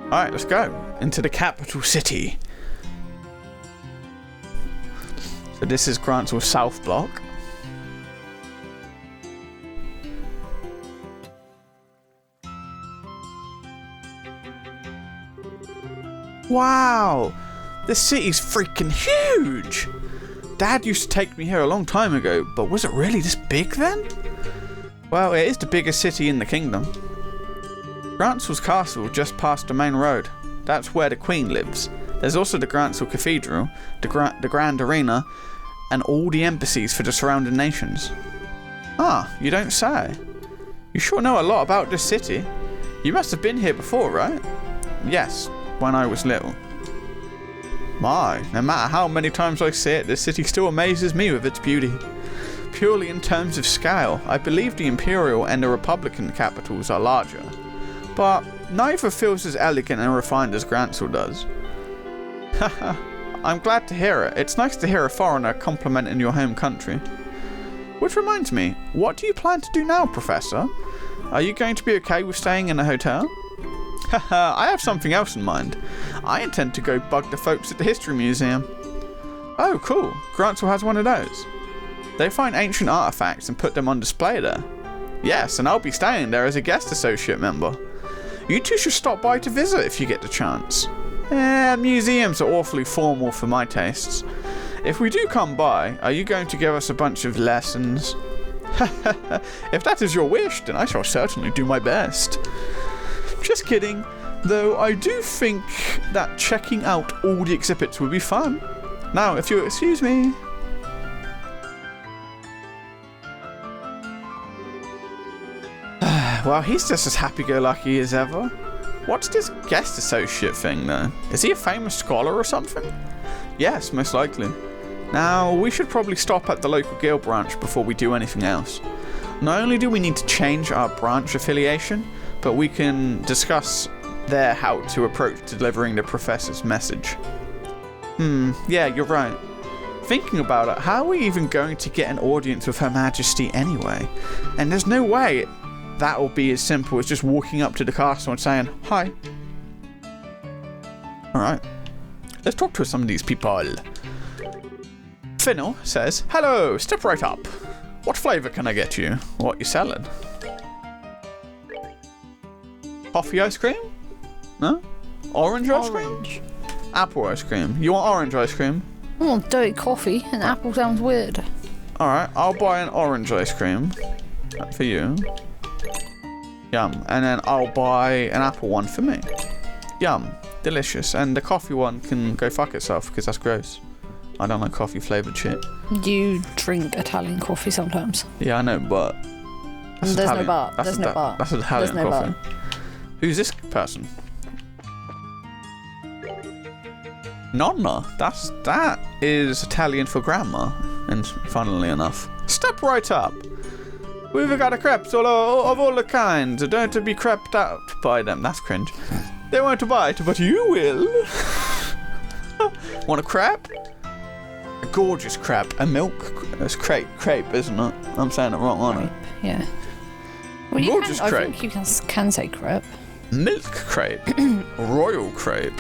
Alright, let's go into the capital city. So this is GRANCEL South Block. Wow! This city's freaking huge! Dad used to take me here a long time ago, but was it really this big then? Well, it is the biggest city in the kingdom. GRANCEL's castle just past the main road. That's where the Queen lives. There's also the GRANCEL Cathedral, the Grand Arena, and all the embassies for the surrounding nations. Ah, you don't say. You sure know a lot about this city. You must have been here before, right? Yes, when I was little. My, no matter how many times I see it, this city still amazes me with its beauty. Purely in terms of scale, I believe the Imperial and the Republican capitals are larger. But neither feels as elegant and refined as GRANCEL does. Haha, I'm glad to hear it. It's nice to hear a foreigner complimenting your home country. Which reminds me, what do you plan to do now, Professor? Are you going to be okay with staying in a hotel? Haha, I have something else in mind. I intend to go bug the folks at the History Museum. Oh, cool. GRANCEL has one of those. They find ancient artifacts and put them on display there. Yes, and I'll be staying there as a guest associate member. You two should stop by to visit if you get the chance. Museums are awfully formal for my tastes. If we do come by, are you going to give us a bunch of lessons? If that is your wish, then I shall certainly do my best. Just kidding, though I do think that checking out all the exhibits would be fun. Now, if you'll excuse me. Well, he's just as happy-go-lucky as ever. What's this guest associate thing, though? Is he a famous scholar or something? Yes, most likely. Now, we should probably stop at the local guild branch before we do anything else. Not only do we need to change our branch affiliation, but we can discuss there how to approach delivering the professor's message. Yeah, you're right. Thinking about it, how are we even going to get an audience with Her Majesty anyway? And there's no way that'll be as simple as just walking up to the castle and saying, hi. Alright. Let's talk to some of these people. Finnell says, hello, step right up. What flavour can I get you? What you selling? Coffee ice cream? No? Orange ice cream? Apple ice cream. You want orange ice cream? I want dirty coffee, and apple sounds weird. Alright, I'll buy an orange ice cream. For you. Yum. And then I'll buy an apple one for me. Yum. delicious. And the coffee one can go fuck itself because that's gross. I don't like coffee flavoured shit. You drink Italian coffee sometimes. Yeah, I know, but... There's no but. There's no but. That's Italian coffee. Who's this person? Nonna. That is Italian for grandma. And funnily enough, step right up. We've got a crepes of all the kinds. Don't to be crept out by them. That's cringe. They won't bite, but you will. Want a crepe? A gorgeous crepe. A milk. It's crepe, isn't it? I'm saying it wrong, aren't I? Yeah. Well, Gorgeous I crepe. think you can say crepe. Milk crepe. Royal crepe.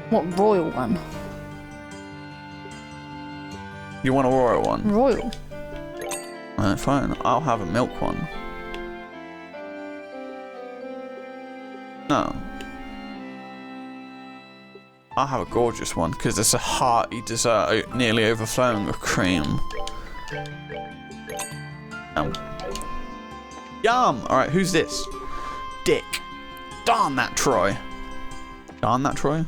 What royal one? You want a royal one? Royal. Alright, fine. I'll have a milk one. No. I'll have a gorgeous one because it's a hearty dessert nearly overflowing with cream. Yum! Alright, who's this? Dick. Darn that Troy. Darn that Troy?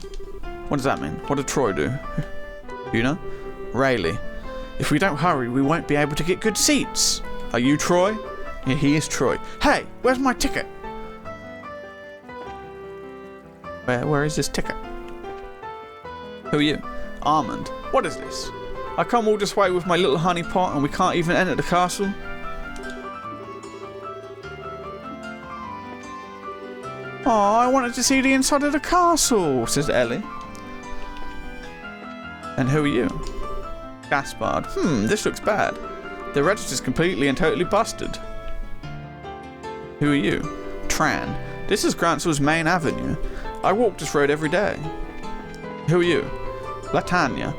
What does that mean? What did Troy do? You know? Rayleigh. If we don't hurry, we won't be able to get good seats. Are you Troy? Yeah, he is Troy. Hey, where's my ticket? Where is this ticket? Who are you? Armand. What is this? I come all this way with my little honey pot and we can't even enter the castle? Oh, I wanted to see the inside of the castle, says Ellie. And who are you? Gaspard. This looks bad. The register's completely and totally busted. Who are you? Tran. This is GRANCEL's main avenue. I walk this road every day. Who are you? Latanya.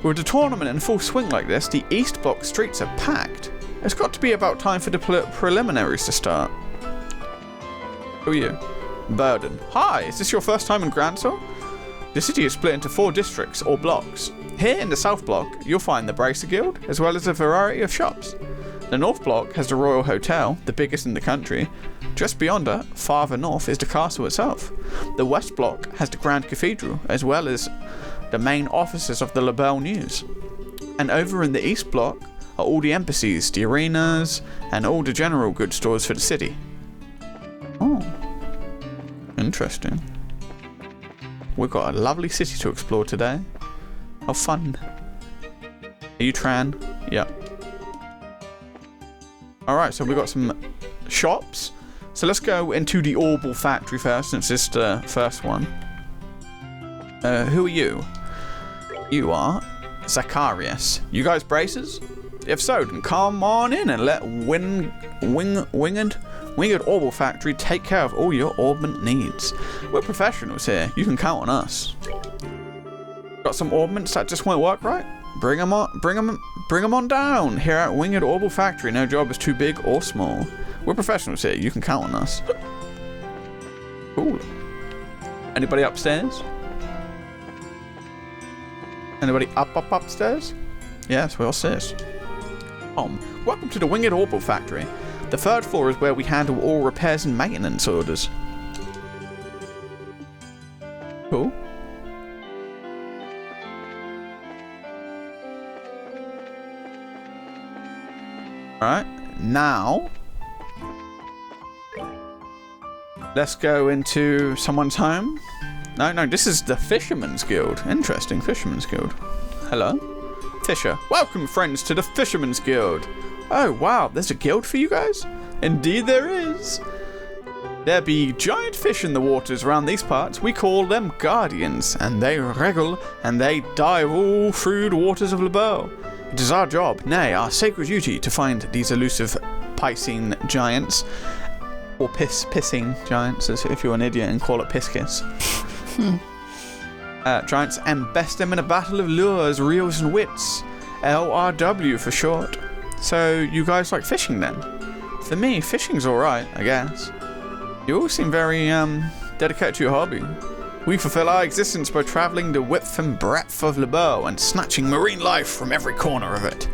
With the tournament in full swing like this, the East Block streets are packed. It's got to be about time for the preliminaries to start. Who are you? Burden. Hi, is this your first time in GRANCEL? The city is split into 4 districts, or blocks. Here in the South Block, you'll find the Bracer Guild, as well as a variety of shops. The North Block has the Royal Hotel, the biggest in the country. Just beyond it, farther north, is the castle itself. The West Block has the Grand Cathedral, as well as the main offices of the Labelle News. And over in the East Block are all the embassies, the arenas, and all the general goods stores for the city. Oh. Interesting. We've got a lovely city to explore today. How fun. Are you Tran? Yep. Alright, so we've got some shops. So let's go into the Orbital factory first, since it's the first one. Who are you? You are Zacharias. You guys braces? If so, then come on in and let Winged Orbital Factory take care of all your orbment needs. We're professionals here. You can count on us. Got some orbments that just won't work right? Bring them on down. Here at Winged Orbital Factory, no job is too big or small. We're professionals here. You can count on us. Cool. Anybody upstairs? Anybody upstairs? Yes, we're upstairs. Welcome to the Winged Orbital Factory. The 3rd floor is where we handle all repairs and maintenance orders. Cool. Alright, now let's go into someone's home. No, this is the Fisherman's Guild. Interesting, Fisherman's Guild. Hello. Fisher. Welcome, friends, to the Fisherman's Guild. Oh, wow, there's a guild for you guys? Indeed there is. There be giant fish in the waters around these parts. We call them guardians, and they wriggle and they dive all through the waters of Labelle. It is our job, nay, our sacred duty, to find these elusive piscine giants, or pissing giants, if you're an idiot and call it piscis. Giants, and best them in a battle of lures, reels, and wits. LRW for short. So, you guys like fishing then? For me, fishing's alright, I guess. You all seem very, dedicated to your hobby. We fulfill our existence by travelling the width and breadth of Labelle and snatching marine life from every corner of it.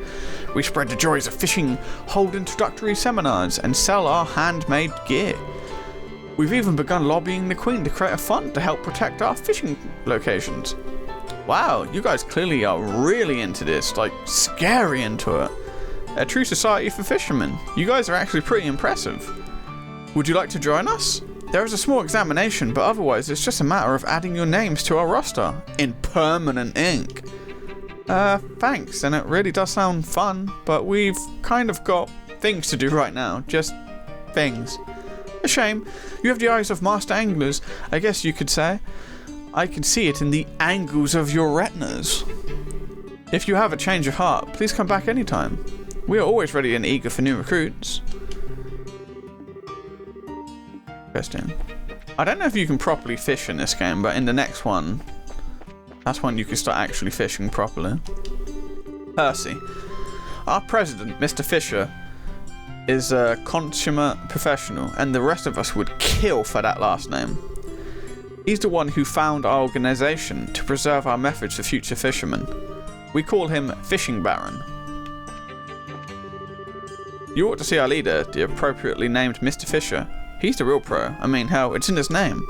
We spread the joys of fishing, hold introductory seminars, and sell our handmade gear. We've even begun lobbying the Queen to create a fund to help protect our fishing locations. Wow, you guys clearly are really into this, like scary into it. A true society for fishermen. You guys are actually pretty impressive. Would you like to join us? There is a small examination, but otherwise it's just a matter of adding your names to our roster in permanent ink. Thanks, and it really does sound fun, but we've kind of got things to do right now. Just things. A shame. You have the eyes of master anglers, I guess you could say. I can see it in the angles of your retinas. If you have a change of heart, please come back anytime. We are always ready and eager for new recruits. Interesting. I don't know if you can properly fish in this game, but in the next one, that's when you can start actually fishing properly. Percy. Our president, Mr. Fisher, is a consummate professional, and the rest of us would kill for that last name. He's the one who found our organization to preserve our methods for future fishermen. We call him Fishing Baron. You ought to see our leader, the appropriately named Mr. Fisher. He's the real pro. I mean, hell, it's in his name.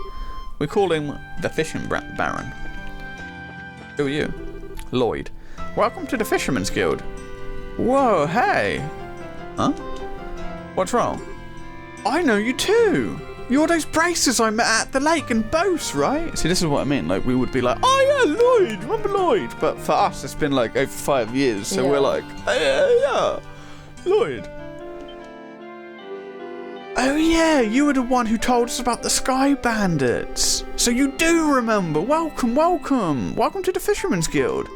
We call him the Fishing Baron. Who are you? Lloyd. Welcome to the Fisherman's Guild. Whoa, hey! Huh? What's wrong? I know you too! You're those bracers I met at the lake and boats, right? See, this is what I mean. Like, we would be like, oh yeah, Lloyd! Remember Lloyd? But for us, it's been like over 5 years, so we're like, hey, yeah, Lloyd. Oh yeah, you were the one who told us about the Sky Bandits. So you do remember. Welcome, welcome. Welcome to the Fisherman's Guild.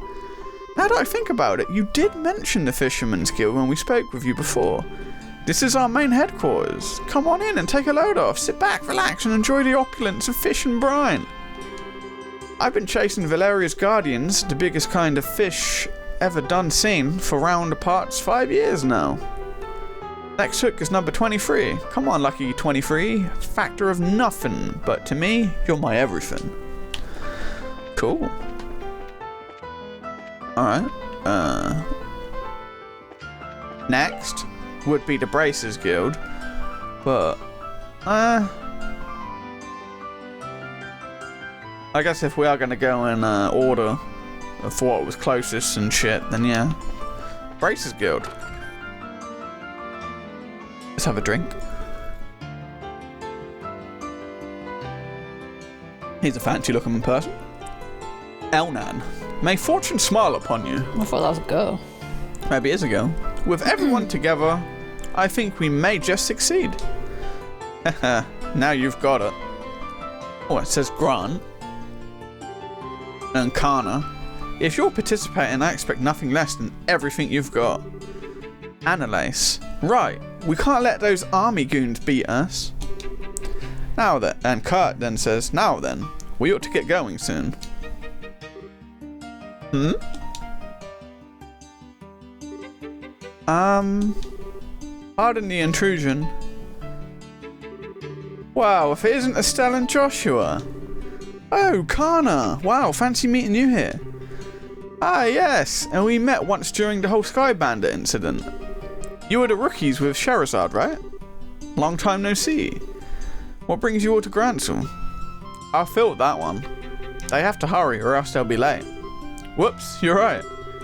Now that I think about it, you did mention the Fisherman's Guild when we spoke with you before. This is our main headquarters. Come on in and take a load off. Sit back, relax, and enjoy the opulence of fish and brine. I've been chasing Valeria's Guardians, the biggest kind of fish ever done seen, for round parts 5 years now. Next hook is number 23. Come on, lucky 23. Factor of nothing, but to me, you're my everything. Cool. Alright. Next would be the Bracers Guild. But, I guess if we are going to go in order for what was closest and shit, then yeah. Bracers Guild. Let's have a drink. He's a fancy looking person. Elnan. May fortune smile upon you. I thought that was a girl. Maybe it is a girl. With everyone together, I think we may just succeed. Haha, now you've got it. Oh, it says Grant. And Kana. If you're participating, I expect nothing less than everything you've got. Analyse. Right, we can't let those army goons beat us. Now then, and Kurt then says, now then, we ought to get going soon. Pardon the intrusion. Wow, if it isn't Estelle and Joshua. Oh, Kana. Wow, fancy meeting you here. Ah, yes, and we met once during the whole Sky Bandit incident. You were the rookies with Sherazade, right? Long time no see. What brings you all to GRANCEL? I filled that one. They have to hurry or else they'll be late. Whoops, you're right.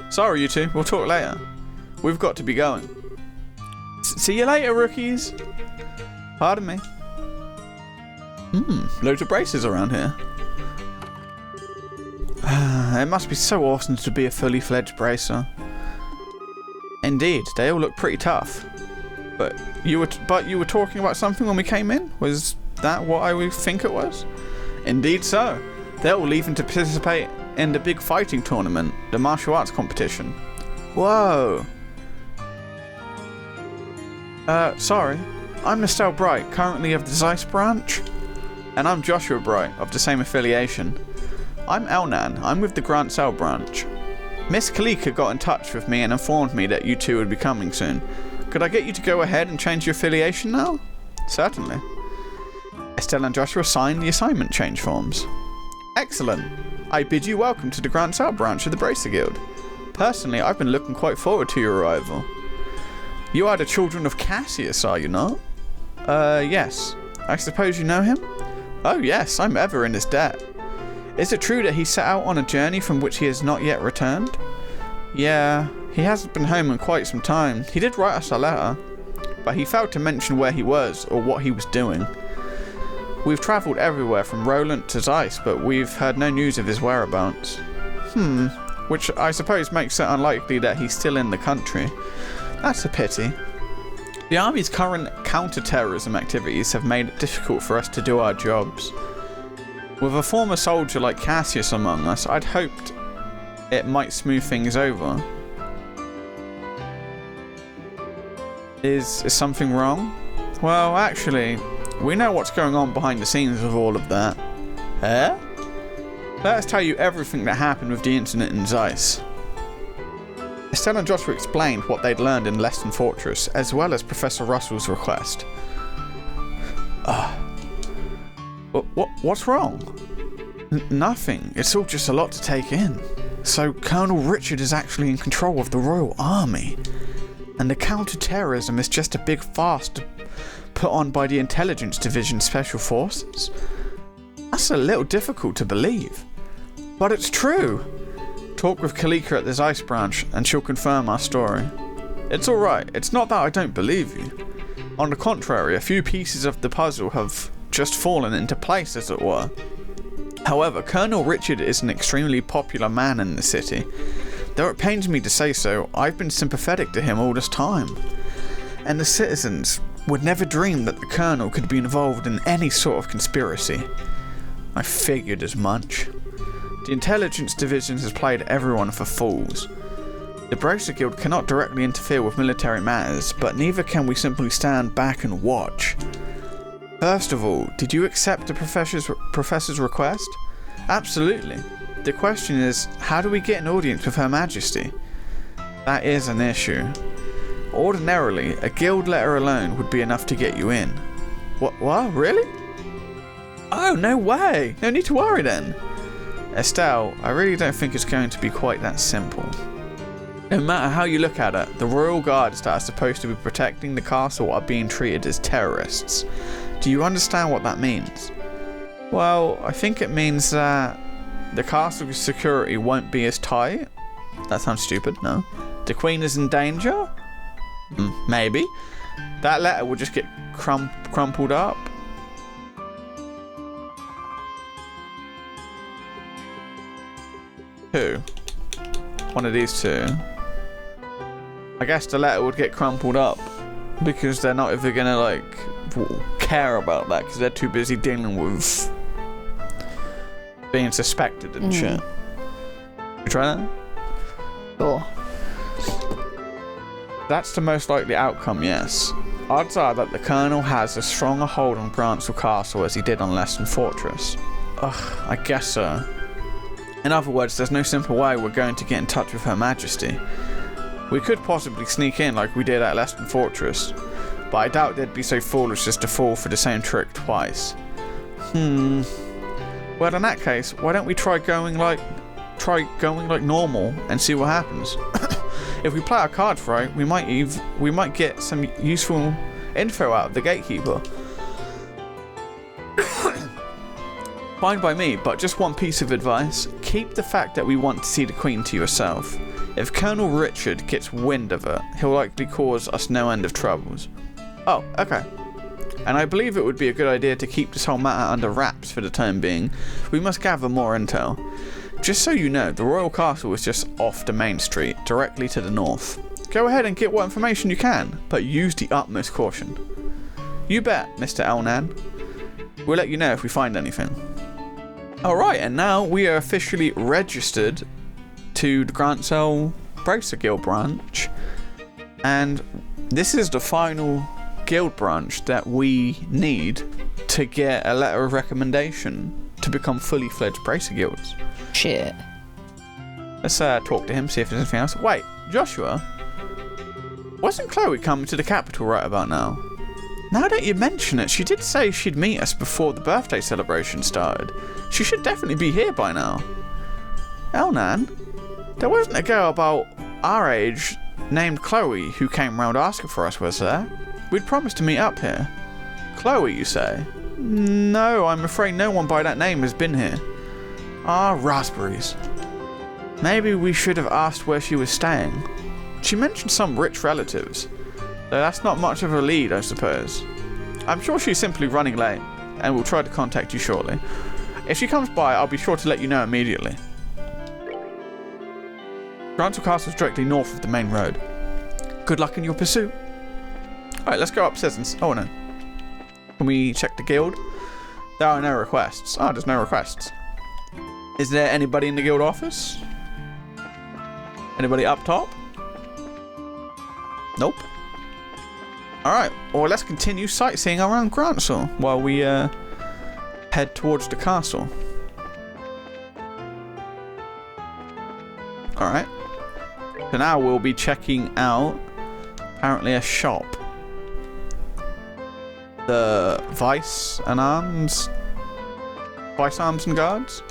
Sorry, you two. We'll talk later. We've got to be going. See you later, rookies. Pardon me. Loads of braces around here. It must be so awesome to be a fully fledged bracer. Indeed, they all look pretty tough. But you were talking about something when we came in? Was that what I would think it was? Indeed so. They're all leaving to participate in the big fighting tournament, the martial arts competition. Whoa. Sorry. I'm Estelle Bright, currently of the Zeiss branch. And I'm Joshua Bright, of the same affiliation. I'm Elnan. I'm with the GRANCEL branch. Miss Kalika got in touch with me and informed me that you two would be coming soon. Could I get you to go ahead and change your affiliation now? Certainly. Estelle and Joshua signed the assignment change forms. Excellent. I bid you welcome to the GRANCEL branch of the Bracer Guild. Personally, I've been looking quite forward to your arrival. You are the children of Cassius, are you not? Yes. I suppose you know him? Oh yes, I'm ever in his debt. Is it true that he set out on a journey from which he has not yet returned? Yeah, he hasn't been home in quite some time. He did write us a letter, but he failed to mention where he was or what he was doing. We've travelled everywhere from Roland to Zeiss, but we've heard no news of his whereabouts. Which I suppose makes it unlikely that he's still in the country. That's a pity. The army's current counter-terrorism activities have made it difficult for us to do our jobs. With a former soldier like Cassius among us, I'd hoped it might smooth things over. Is something wrong? Well, actually, we know what's going on behind the scenes of all of that. Eh? Let us tell you everything that happened with the incident in Zeiss. Estelle and Joshua explained what they'd learned in Leston Fortress, as well as Professor Russell's request. What's wrong? Nothing. It's all just a lot to take in. So Colonel Richard is actually in control of the Royal Army, and the counter-terrorism is just a big farce put on by the Intelligence Division Special Forces? That's a little difficult to believe. But it's true. Talk with Kalika at the Zeiss branch and she'll confirm our story. It's alright, it's not that I don't believe you. On the contrary, a few pieces of the puzzle have just fallen into place, as it were. However, Colonel Richard is an extremely popular man in the city. Though it pains me to say so, I've been sympathetic to him all this time. And the citizens would never dream that the Colonel could be involved in any sort of conspiracy. I figured as much. The Intelligence Division has played everyone for fools. The Bracer Guild cannot directly interfere with military matters, but neither can we simply stand back and watch. First of all, did you accept the professor's request? Absolutely. The question is, how do we get an audience with Her Majesty? That is an issue. Ordinarily, a guild letter alone would be enough to get you in. What? Really? Oh, no way! No need to worry then. Estelle, I really don't think it's going to be quite that simple. No matter how you look at it, the royal guards that are supposed to be protecting the castle are being treated as terrorists. Do you understand what that means? Well, I think it means that the castle's security won't be as tight. That sounds stupid, no? The Queen is in danger? Maybe. That letter will just get crumpled up. Who? One of these two. I guess the letter would get crumpled up because they're not ever gonna like care about that because they're too busy dealing with being suspected and shit. You try that? Sure. That's the most likely outcome, yes. Odds are that the Colonel has as strong a hold on GRANCEL Castle as he did on Leston Fortress. Ugh, I guess so. In other words, there's no simple way we're going to get in touch with Her Majesty. We could possibly sneak in like we did at Leston Fortress, but I doubt they'd be so foolish as to fall for the same trick twice. Well, in that case, why don't we try going like normal and see what happens? If we play our cards right, we might get some useful info out of the gatekeeper. Fine by me, but just one piece of advice. Keep the fact that we want to see the Queen to yourself. If Colonel Richard gets wind of it, he'll likely cause us no end of troubles. Oh, okay. And I believe it would be a good idea to keep this whole matter under wraps for the time being. We must gather more intel. Just so you know, the Royal Castle is just off the main street, directly to the north. Go ahead and get what information you can, but use the utmost caution. You bet, Mr. Elnan. We'll let you know if we find anything. Alright, and now we are officially registered to the GRANCEL Bracer Guild branch. And this is the final guild branch that we need to get a letter of recommendation to become fully fledged Bracer Guilds. Shit. Let's talk to him, see if there's anything else. Wait, Joshua? Wasn't Chloe coming to the capital right about now? Now that you mention it, she did say she'd meet us before the birthday celebration started. She should definitely be here by now. Elnan, there wasn't a girl about our age named Chloe who came round asking for us, was there? We'd promised to meet up here. Chloe, you say? No, I'm afraid no one by that name has been here. Ah, raspberries. Maybe we should have asked where she was staying. She mentioned some rich relatives, though that's not much of a lead, I suppose. I'm sure she's simply running late, and will try to contact you shortly. If she comes by, I'll be sure to let you know immediately. GRANCEL Castle is directly north of the main road. Good luck in your pursuit. Alright, let's go upstairs and... Oh, no. Can we check the guild? There are no requests. Oh, there's no requests. Is there anybody in the guild office? Anybody up top? Nope. Alright, well, let's continue sightseeing around GRANCEL while we head towards the castle. Alright. So now we'll be checking out apparently a shop. The Vice Arms and Guards.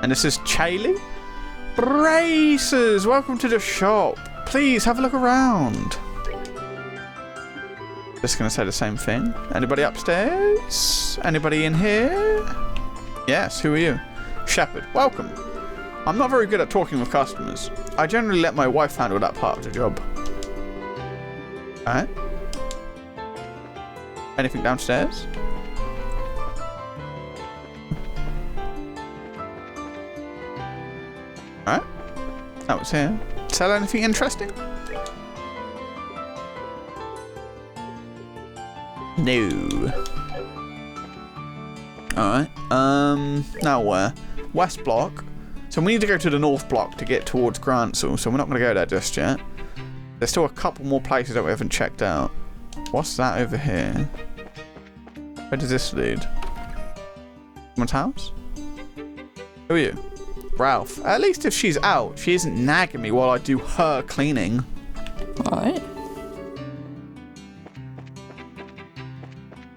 And this is Chailey. Racers! Welcome to the shop. Please have a look around. Just gonna say the same thing. Anybody upstairs? Anybody in here? Yes, who are you? Shepherd. Welcome. I'm not very good at talking with customers. I generally let my wife handle that part of the job. Alright. Anything downstairs? Alright. That was here. Sell anything interesting? No. Alright. Now where? West block. So we need to go to the north block to get towards GRANCEL, so we're not going to go there just yet. There's still a couple more places that we haven't checked out. What's that over here? Where does this lead? Someone's house? Who are you? Ralph. At least if she's out, she isn't nagging me while I do her cleaning. Alright.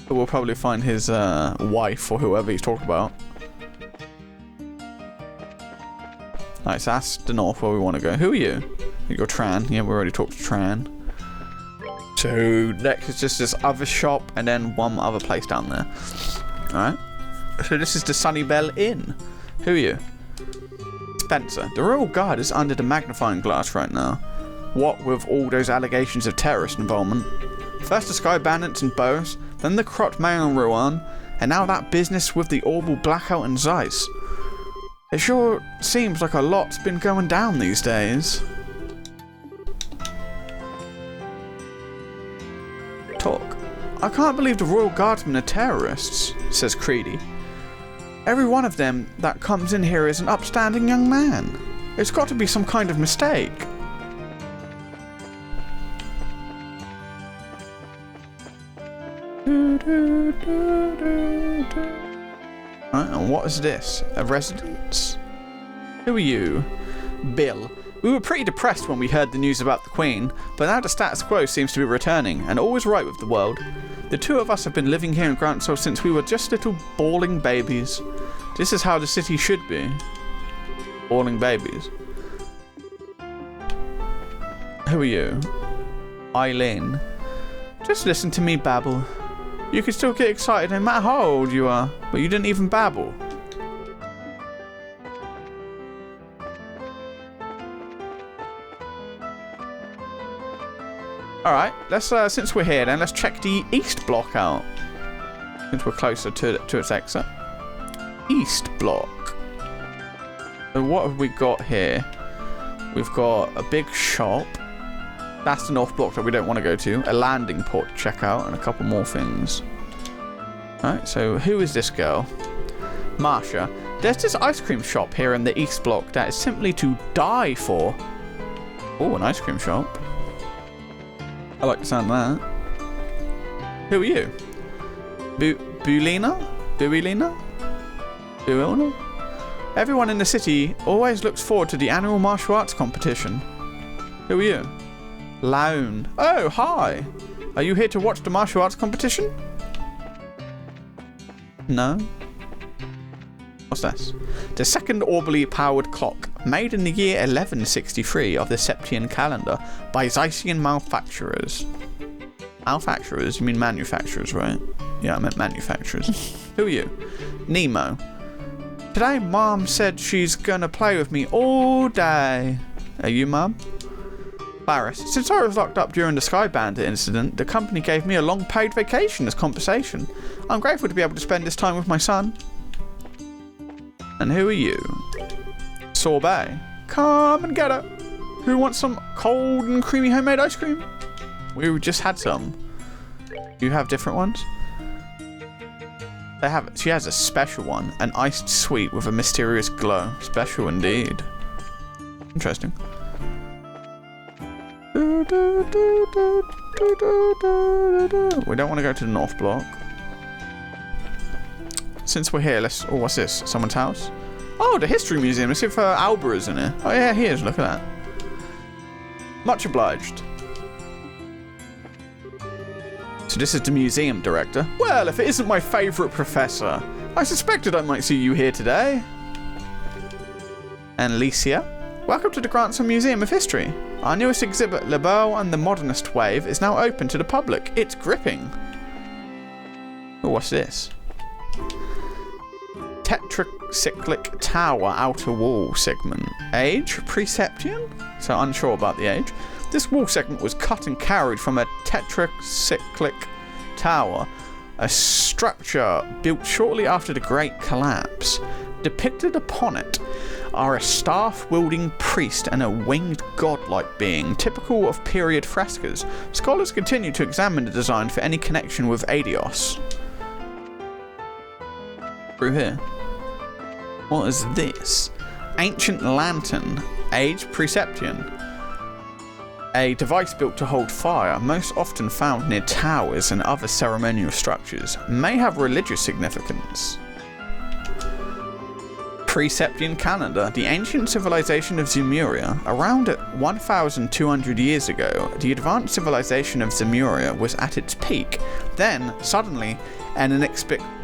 We'll probably find his wife or whoever he's talking about. Alright, so that's the north where we want to go. Who are you? You're Tran. Yeah, we already talked to Tran. So next is just this other shop and then one other place down there. Alright. So this is the Sunnybell Inn. Who are you? Spencer. The Royal Guard is under the magnifying glass right now. What with all those allegations of terrorist involvement. First the Sky Bandits and Bows, then the Krot Mail and Ruan, and now that business with the Orbital Blackout and Zeiss. It sure seems like a lot's been going down these days. Talk. I can't believe the Royal Guardsmen are terrorists, says Creedy. Every one of them that comes in here is an upstanding young man. It's got to be some kind of mistake. Right, and what is this? A residence? Who are you? Bill. We were pretty depressed when we heard the news about the Queen, but now the status quo seems to be returning, and all is right with the world. The two of us have been living here in GRANCEL since we were just little bawling babies. This is how the city should be. Bawling babies. Who are you? Eileen. Just listen to me babble. You can still get excited no matter how old you are, but you didn't even babble. Alright, let's since we're here then, let's check the east block out. Since we're closer to its exit. East block. So what have we got here? We've got a big shop. That's the north block that we don't want to go to. A landing port to check out and a couple more things. Alright, so who is this girl? Marsha. There's this ice cream shop here in the east block that is simply to die for. Oh, an ice cream shop. I like the sound of that. Who are you? Buelina? Buelina? Buelina? Everyone in the city always looks forward to the annual martial arts competition. Who are you? Laun. Oh, hi. Are you here to watch the martial arts competition? No. What's this? The second orbally powered clock, made in the year 1163 of the Septian calendar by Zeisian manufacturers. Manufacturers? You mean manufacturers, right? Yeah, I meant manufacturers. Who are you? Nemo. Today, Mom said she's gonna play with me all day. Are you, Mom? Clarice. Since I was locked up during the Sky Bandit incident, the company gave me a long paid vacation as compensation. I'm grateful to be able to spend this time with my son. And who are you? Sorbet. Come and get it. Who wants some cold and creamy homemade ice cream? We just had some. You have different ones? She has a special one, an iced sweet with a mysterious glow. Special indeed. Interesting. We don't want to go to the North Block. Since we're here, let's... Oh, what's this? Someone's house? Oh, the History Museum. Let's see if Alba is in here. Oh, yeah, he is. Look at that. Much obliged. So this is the museum director. Well, if it isn't my favourite professor. I suspected I might see you here today. And Alicia. Welcome to the GRANCEL Museum of History. Our newest exhibit, Le Beau and the Modernist Wave, is now open to the public. It's gripping. Oh, what's this? Tetracyclic Tower Outer Wall segment. Age? Preception? So unsure about the age. This wall segment was cut and carried from a tetracyclic tower, a structure built shortly after the Great Collapse. Depicted upon it are a staff-wielding priest and a winged godlike being, typical of period frescoes. Scholars continue to examine the design for any connection with Adios. Through here. What is this? Ancient lantern. Age Preception. A device built to hold fire, most often found near towers and other ceremonial structures, may have religious significance. Preception calendar. The ancient civilization of Zemuria. Around 1,200 years ago, the advanced civilization of Zemuria was at its peak. Then, suddenly and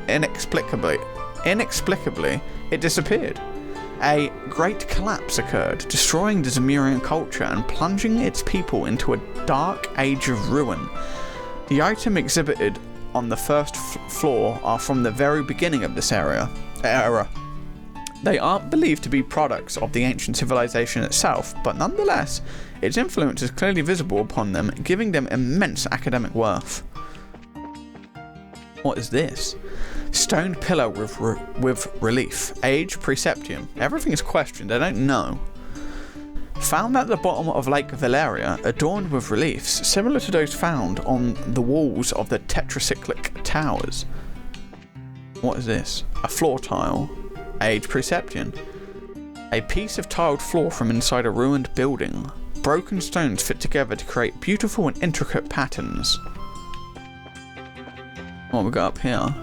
inexplicably, it disappeared. A great collapse occurred, destroying the Zemurian culture and plunging its people into a dark age of ruin. The item exhibited on the first floor are from the very beginning of this era. They aren't believed to be products of the ancient civilization itself, but nonetheless, its influence is clearly visible upon them, giving them immense academic worth. What is this? Stone pillar with relief. Age Preceptium. Everything is questioned, I don't know. Found at the bottom of Lake Valeria, adorned with reliefs, similar to those found on the walls of the tetracyclic towers. What is this? A floor tile. Age Preception. A piece of tiled floor from inside a ruined building. Broken stones fit together to create beautiful and intricate patterns. What we got up here?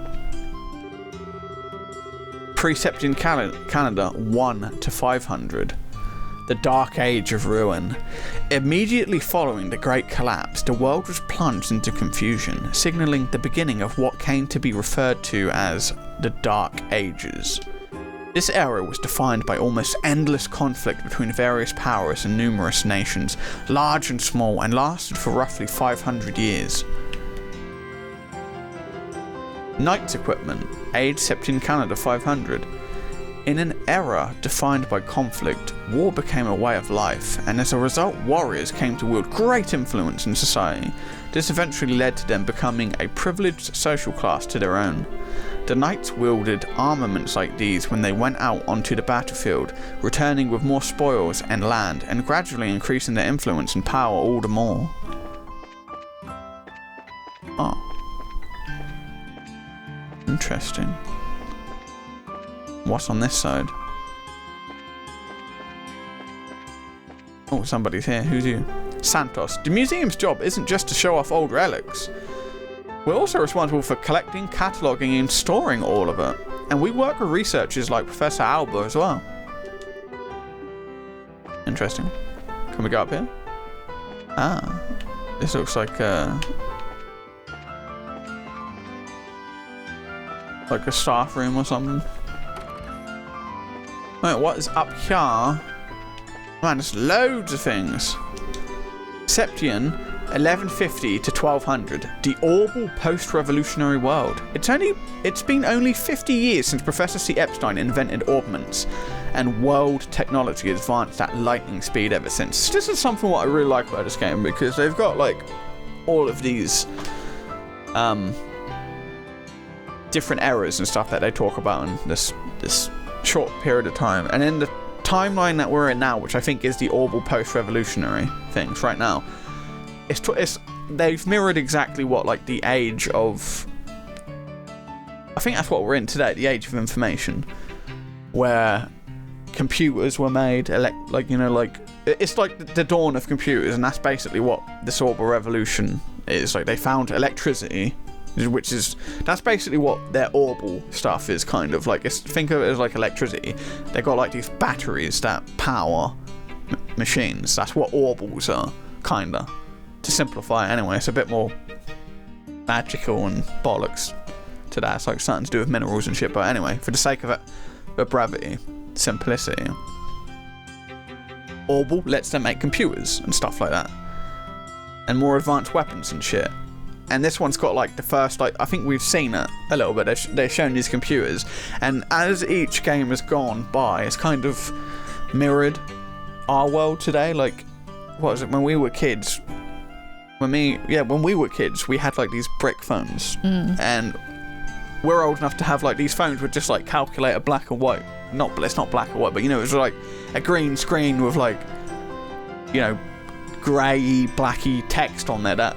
Preception calendar 1 to 500. The Dark Age of Ruin. Immediately following the Great Collapse, the world was plunged into confusion, signalling the beginning of what came to be referred to as the Dark Ages. This era was defined by almost endless conflict between various powers and numerous nations, large and small, and lasted for roughly 500 years. Knight's equipment. Age Septine calendar 500. In an era defined by conflict, war became a way of life, and as a result warriors came to wield great influence in society. This eventually led to them becoming a privileged social class to their own. The knights wielded armaments like these when they went out onto the battlefield, returning with more spoils and land, and gradually increasing their influence and power all the more. Oh. Interesting. What's on this side? Oh, somebody's here. Who's you? Santos. The museum's job isn't just to show off old relics. We're also responsible for collecting, cataloguing, and storing all of it. And we work with researchers like Professor Alba as well. Interesting. Can we go up here? Ah. This looks like a staff room or something. Wait, what is up here? Man, there's loads of things. Septian, 1150 to 1200, the Orbital post-revolutionary world. It's been only 50 years since Professor C. Epstein invented orbments, and world technology has advanced at lightning speed ever since. This is something what I really like about this game, because they've got like all of these different eras and stuff that they talk about in this short period of time, and in the timeline that we're in now, which I think is the Orbital post-revolutionary things right now, they've mirrored exactly what like the age of, I think that's what we're in today, the age of information, where computers were made, it's like the dawn of computers, and that's basically what this Orbital revolution is. Like, they found electricity, that's basically what their Orbital stuff is, kind of like. Think of it as like electricity. They got like these batteries that power machines. That's what Orbitals are, kinda. To simplify it anyway, it's a bit more magical and bollocks to that. It's like something to do with minerals and shit, but anyway, for the sake of it, the brevity, simplicity, Orbital lets them make computers and stuff like that, and more advanced weapons and shit. And this one's got like the first, like, I think we've seen it a little bit, they're showing these computers, and as each game has gone by, it's kind of mirrored our world today. Like, what was it, when we were kids, when we were kids, we had like these brick phones, and we're old enough to have like these phones with just like calculator black and white, it's not black and white, but you know, it was like a green screen with like, you know, grey, blacky text on there. That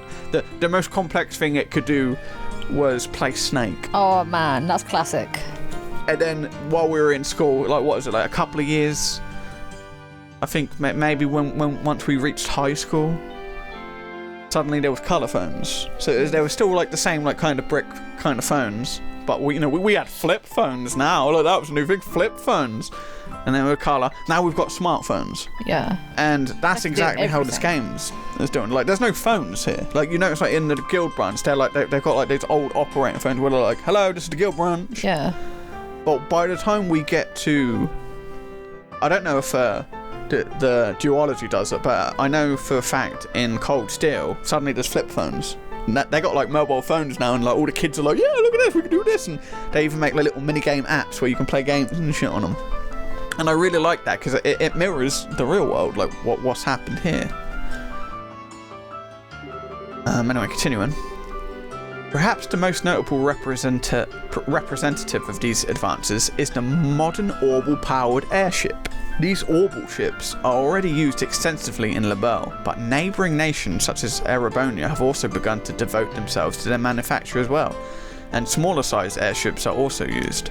the most complex thing it could do was play Snake. Oh man, that's classic. And then while we were in school, like, what was it, like a couple of years, I think maybe once we reached high school, suddenly there was colour phones. So there was still like the same like kind of brick kind of phones, but we had flip phones now. Like, that was a new thing, flip phones. And then with colour, now we've got smartphones. Yeah. And that's exactly how this game's is doing. Like, there's no phones here. Like, you notice like in the guild branch, they've got like these old operating phones where they're like, hello, this is the guild branch. Yeah. But by the time we get to, I don't know if the duology does it, but I know for a fact in Cold Steel, suddenly there's flip phones. And they got like mobile phones now, and like all the kids are like, yeah, look at this, we can do this. And they even make like little mini game apps where you can play games and shit on them. And I really like that, because it mirrors the real world, like what's happened here. Anyway, continuing. Perhaps the most notable representative of these advances is the modern Orbital-powered airship. These Orbital ships are already used extensively in Labelle, but neighbouring nations such as Erebonia have also begun to devote themselves to their manufacture as well, and smaller sized airships are also used.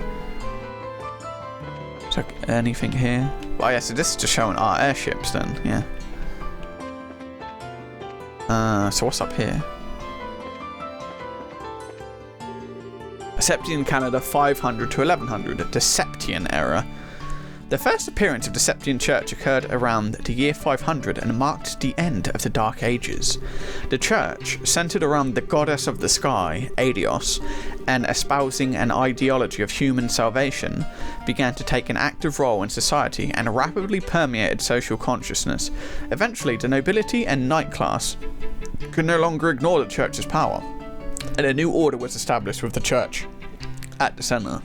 So anything here? Oh yeah, so this is just showing our airships then, yeah. So what's up here? Septian Canada 500 to 1100, the Septian era. The first appearance of the Septian Church occurred around the year 500 and marked the end of the Dark Ages. The church, centered around the goddess of the sky, Aidios, and espousing an ideology of human salvation, began to take an active role in society and rapidly permeated social consciousness. Eventually, the nobility and knight class could no longer ignore the church's power, and a new order was established with the church at the center.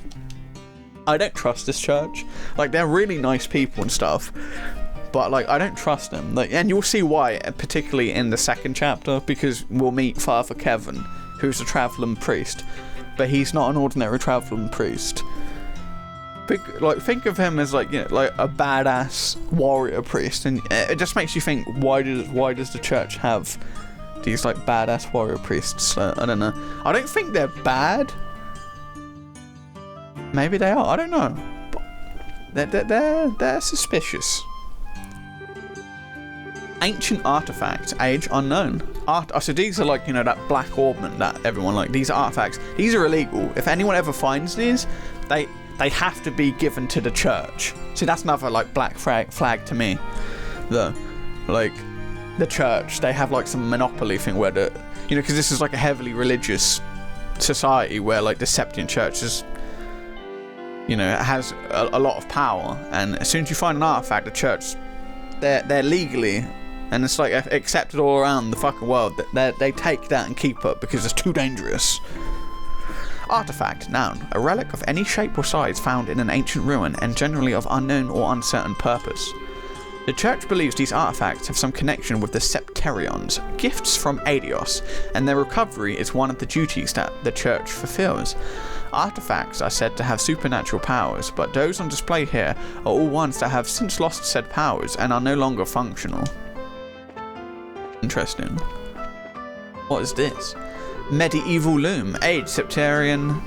I don't trust this church. Like, they're really nice people and stuff, but like, I don't trust them. Like, and you'll see why, particularly in the second chapter, because we'll meet Father Kevin, who's a traveling priest, but he's not an ordinary traveling priest. Think of him as like, you know, like a badass warrior priest, and it just makes you think, why does the church have these like badass warrior priests? I don't know. I don't think they're bad. Maybe they are. I don't know. But they're suspicious. Ancient artifacts, age unknown. So these are like, you know, that black ornament that everyone like. These are artifacts. These are illegal. If anyone ever finds these, they have to be given to the church. See, that's another like black flag to me. Though, like, the church, they have like some monopoly thing where the, you know, because this is like a heavily religious society where like the Septian Church is, you know, it has a lot of power, and as soon as you find an artifact, the church, they're legally and it's like accepted all around the fucking world that they take that and keep it because it's too dangerous. Artifact, noun, a relic of any shape or size found in an ancient ruin and generally of unknown or uncertain purpose. The church believes these artifacts have some connection with the Septerions, gifts from Adios, and their recovery is one of the duties that the church fulfills. Artifacts are said to have supernatural powers, but those on display here are all ones that have since lost said powers and are no longer functional. Interesting. What is this? Medieval loom, age Septian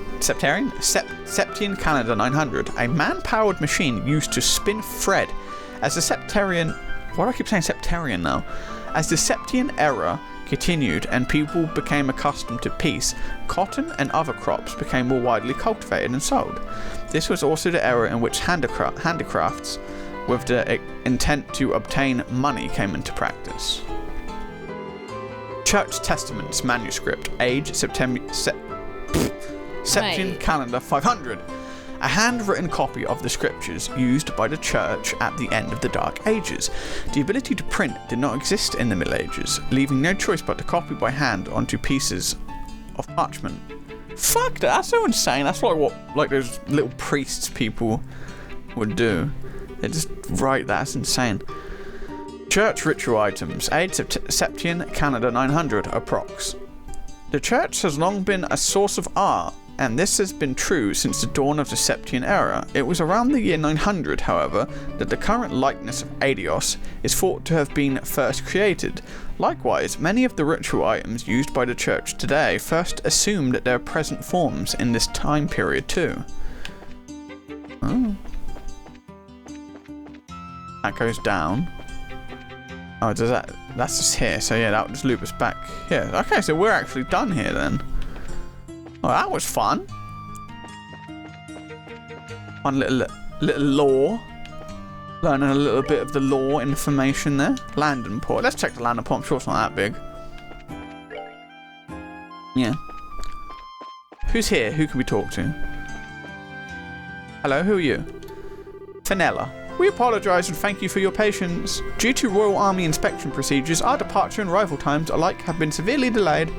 calendar 900, a man-powered machine used to spin thread. As the Septerian, why do I keep saying Septerian now? As the Septian era continued and people became accustomed to peace, cotton and other crops became more widely cultivated and sold. This was also the era in which handicrafts with the intent to obtain money came into practice. Church Testaments manuscript, age Septian calendar 500. A handwritten copy of the scriptures used by the church at the end of the Dark Ages. The ability to print did not exist in the Middle Ages, leaving no choice but to copy by hand onto pieces of parchment. Fuck that, that's so insane. That's like what those little priests people would do. They just write that, that's insane. Church ritual items, age Septian calendar 900 approx. The church has long been a source of art, and this has been true since the dawn of the Septian era. It was around the year 900, however, that the current likeness of Adios is thought to have been first created. Likewise, many of the ritual items used by the church today first assumed their present forms in this time period too. Oh. That goes down. Oh, does that? That's just here, so yeah, that would just loop us back here. Okay, so we're actually done here then. Oh, that was fun. One little lore. Learning a little bit of the lore information there. Landon port. Let's check the landon port. I'm sure it's not that big. Yeah. Who's here? Who can we talk to? Hello, who are you? Fenella. We apologise and thank you for your patience. Due to Royal Army inspection procedures, our departure and arrival times alike have been severely delayed.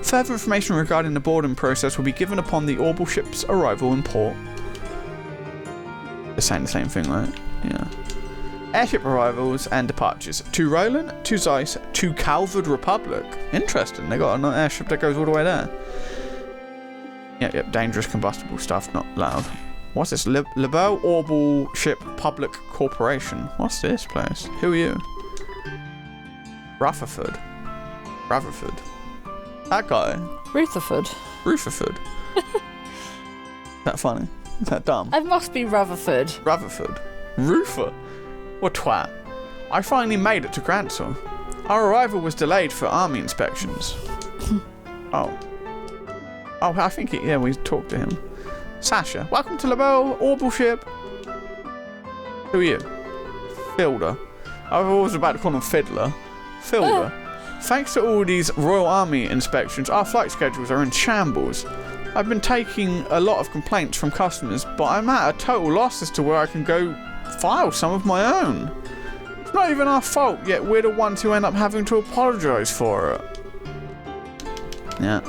Further information regarding the boarding process will be given upon the orbital ship's arrival in port. They're saying the same thing, right? Yeah. Airship arrivals and departures. To Roland, to Zeiss, to Calvard Republic. Interesting, they got an airship that goes all the way there. Yep, dangerous combustible stuff, not loud. What's this? Lebel Orbital Ship Public Corporation. What's this place? Who are you? Rutherford. That guy. Rutherford. Is that funny? Is that dumb? It must be Rutherford. Ruther. What twat. I finally made it to GRANCEL. Our arrival was delayed for army inspections. Oh, I think yeah, we talked to him. Sasha, welcome to Lebel Orbital Ship. Who are you? Fielder. I was always about to call him Fiddler. Fielder. Thanks to all these Royal Army inspections, our flight schedules are in shambles. I've been taking a lot of complaints from customers, but I'm at a total loss as to where I can go file some of my own. It's not even our fault, yet we're the ones who end up having to apologise for it. Yeah.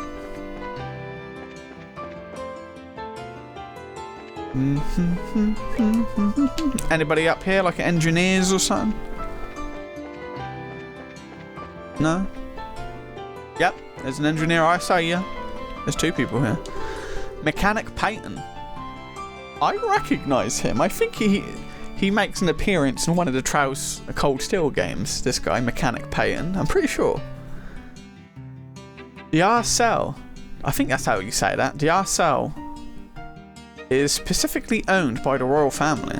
Anybody up here, like engineers or something? No? Yep, there's an engineer, I say ya. There's two people here. Mechanic Peyton. I recognise him. I think he makes an appearance in one of the Trials Cold Steel games. This guy, Mechanic Peyton. I'm pretty sure. The GRANCEL. I think that's how you say that. The GRANCEL is specifically owned by the royal family.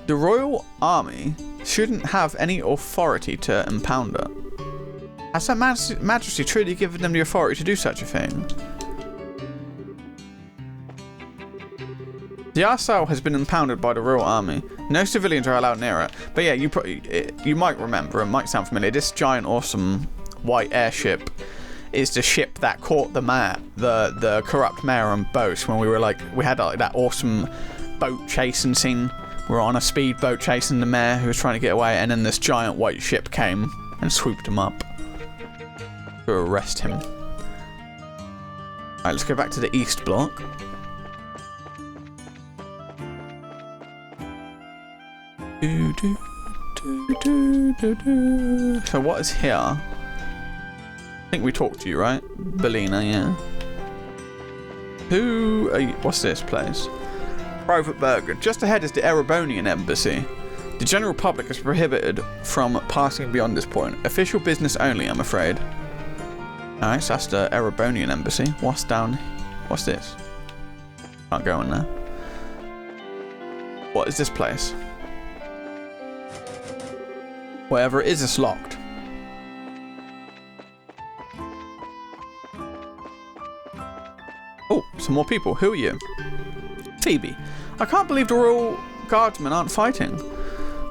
The Royal Army shouldn't have any authority to impound it. Has Her Majesty truly given them the authority to do such a thing? The GRANCEL has been impounded by the Royal Army. No civilians are allowed near it. But yeah, you might remember, it might sound familiar, this giant awesome white airship is the ship that caught the corrupt mayor on boat when we had like that awesome boat chasing scene. We were on a speedboat chasing the mayor who was trying to get away, and then this giant white ship came and swooped him up to arrest him. Alright, let's go back to the east block. So what is here? I think we talked to you, right? Belina, yeah. Who are you? What's this place? Private Burger. Just ahead is the Erebonian Embassy. The general public is prohibited from passing beyond this point. Official business only, I'm afraid. Alright, so that's the Erebonian Embassy. What's down? What's this? Can't go in there. What is this place? Whatever it is, it's locked. Oh, some more people. Who are you? Phoebe. I can't believe the Royal Guardsmen aren't fighting.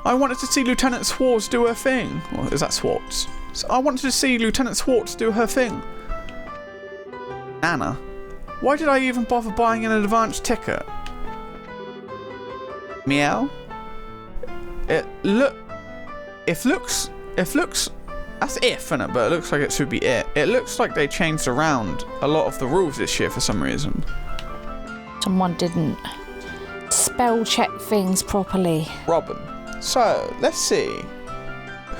I wanted to see Lieutenant Swartz do her thing. Or is that Swartz? So I wanted to see Lieutenant Swartz do her thing. Anna. Why did I even bother buying an advance ticket? Meow? If looks, that's if, innit? But it looks like it should be it. It looks like they changed around a lot of the rules this year for some reason. Someone didn't spell check things properly. Robin. So, let's see.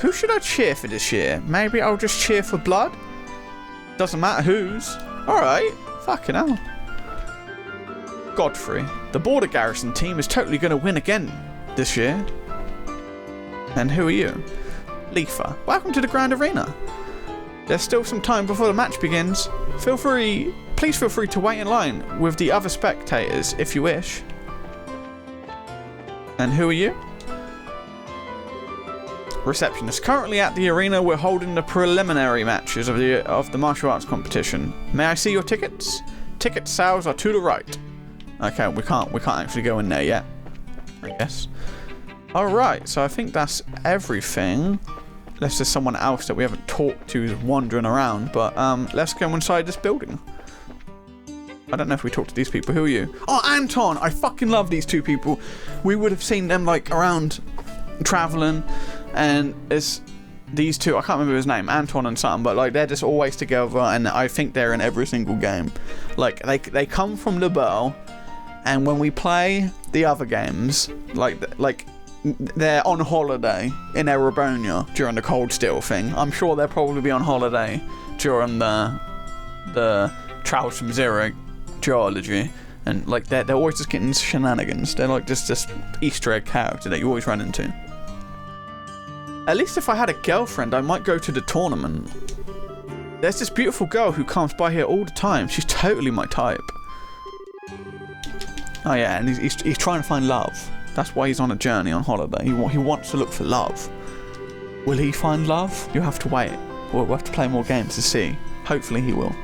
Who should I cheer for this year? Maybe I'll just cheer for Blood? Doesn't matter whose. Alright. Fucking hell. Godfrey. The border garrison team is totally going to win again this year. And who are you? Leafa. Welcome to the Grand Arena. There's still some time before the match begins. Please feel free to wait in line with the other spectators if you wish. And who are you? Receptionist. Currently at the arena, we're holding the preliminary matches of the martial arts competition. May I see your tickets? Ticket sales are to the right. Okay, we can't actually go in there yet, I guess. Alright, so I think that's everything. Unless there's someone else that we haven't talked to who's wandering around. But let's go inside this building. I don't know if we talked to these people. Who are you? Oh, Anton! I fucking love these two people. We would have seen them like around traveling. And it's these two, I can't remember his name, Anton and something. But like they're just always together. And I think they're in every single game. Like they come from the Bell. And when we play the other games, like they're on holiday in Erebonia during the Cold Steel thing. I'm sure they'll probably be on holiday during the Trials from Zero trilogy. And like they're always just getting shenanigans. They're like just Easter egg character that you always run into. At least if I had a girlfriend, I might go to the tournament. There's this beautiful girl who comes by here all the time. She's totally my type. Oh yeah, and he's trying to find love. That's why he's on a journey on holiday. He wants to look for love. Will he find love? You have to wait. We'll have to play more games to see. Hopefully he will.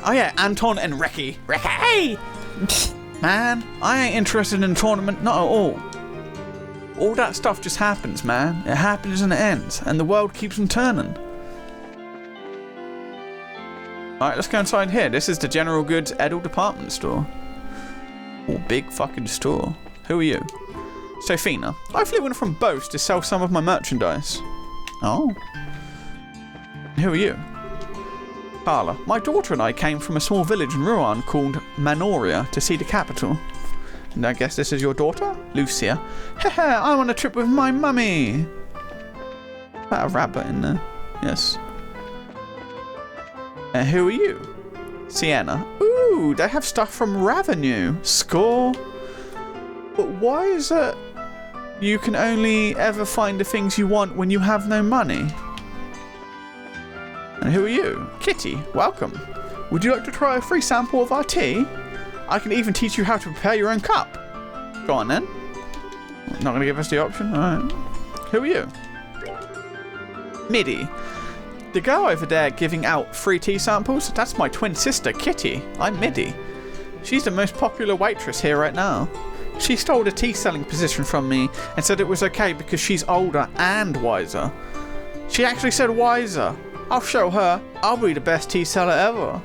Oh yeah, Anton and Ricky. Ricky! Man, I ain't interested in the tournament, not at all. All that stuff just happens, man. It happens and it ends. And the world keeps on turning. Alright, let's go inside here. This is the General Goods Edel department store. Oh, big fucking store. Who are you? Sophina. I flew in from Bose to sell some of my merchandise. Oh. Who are you? Carla. My daughter and I came from a small village in Rouen called Manoria to see the capital. And I guess this is your daughter? Lucia. Hehe, I'm on a trip with my mummy. That a rabbit in there? Yes. And who are you? Sienna. Ooh, they have stuff from Ravenue. Score. But why is it you can only ever find the things you want when you have no money? And who are you? Kitty. Welcome. Would you like to try a free sample of our tea? I can even teach you how to prepare your own cup. Go on then. Not going to give us the option? Alright. Who are you? Midi. The girl over there giving out free tea samples? That's my twin sister, Kitty. I'm Midi. She's the most popular waitress here right now. She stole the tea selling position from me and said it was okay because she's older and wiser. She actually said wiser. I'll show her. I'll be the best tea seller ever.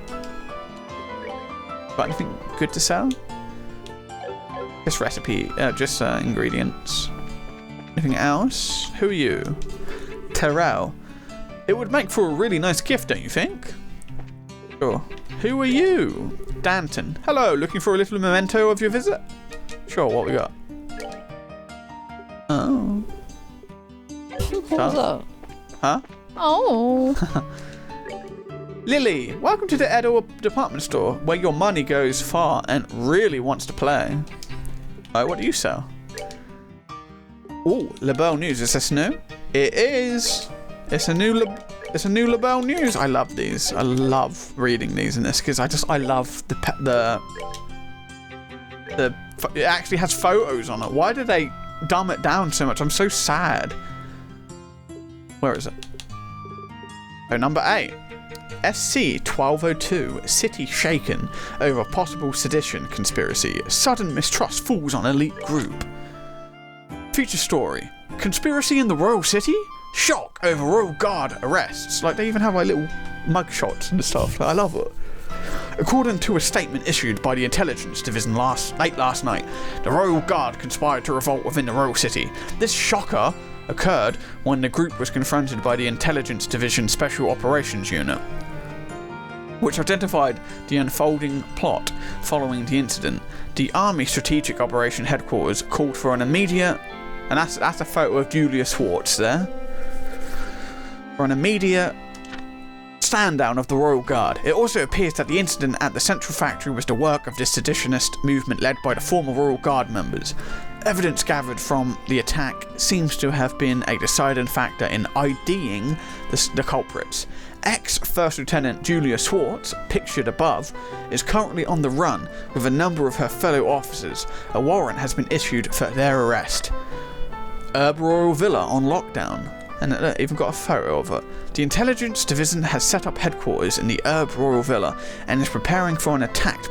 Got anything good to sell? Just recipe, ingredients. Anything else? Who are you? Terrell. It would make for a really nice gift, don't you think? Sure. Who are you? Danton. Hello, looking for a little memento of your visit? Sure, what we got? Oh. What was that? Huh? Oh. Lily, welcome to the Edo department store, where your money goes far and really wants to play. Alright, what do you sell? Oh, LaBelle News, is this new? It is! It's a new LaBelle News. I love these. I love reading these in this, because I love it actually has photos on it. Why did they dumb it down so much? I'm so sad. Where is it? Oh, number 8. SC-1202, city shaken over possible sedition conspiracy. Sudden mistrust falls on elite group. Feature story. Conspiracy in the royal city? Shock over royal guard arrests. Like, they even have like little mugshots and stuff. I love it. According to a statement issued by the intelligence division late last night, the royal guard conspired to revolt within the royal city. This shocker occurred when the group was confronted by the intelligence division special operations unit, which identified the unfolding plot following the incident. The Army Strategic Operation Headquarters called for an immediate, and that's a photo of Julia Schwartz there, for an immediate stand down of the Royal Guard. It also appears that the incident at the Central Factory was the work of the seditionist movement led by the former Royal Guard members. Evidence gathered from the attack seems to have been a deciding factor in IDing the culprits. Ex-First Lieutenant Julia Schwartz, pictured above, is currently on the run with a number of her fellow officers. A warrant has been issued for their arrest. Herb Royal Villa on lockdown. And it even got a photo of it. The intelligence division has set up headquarters in the Herb Royal Villa and is preparing for an attack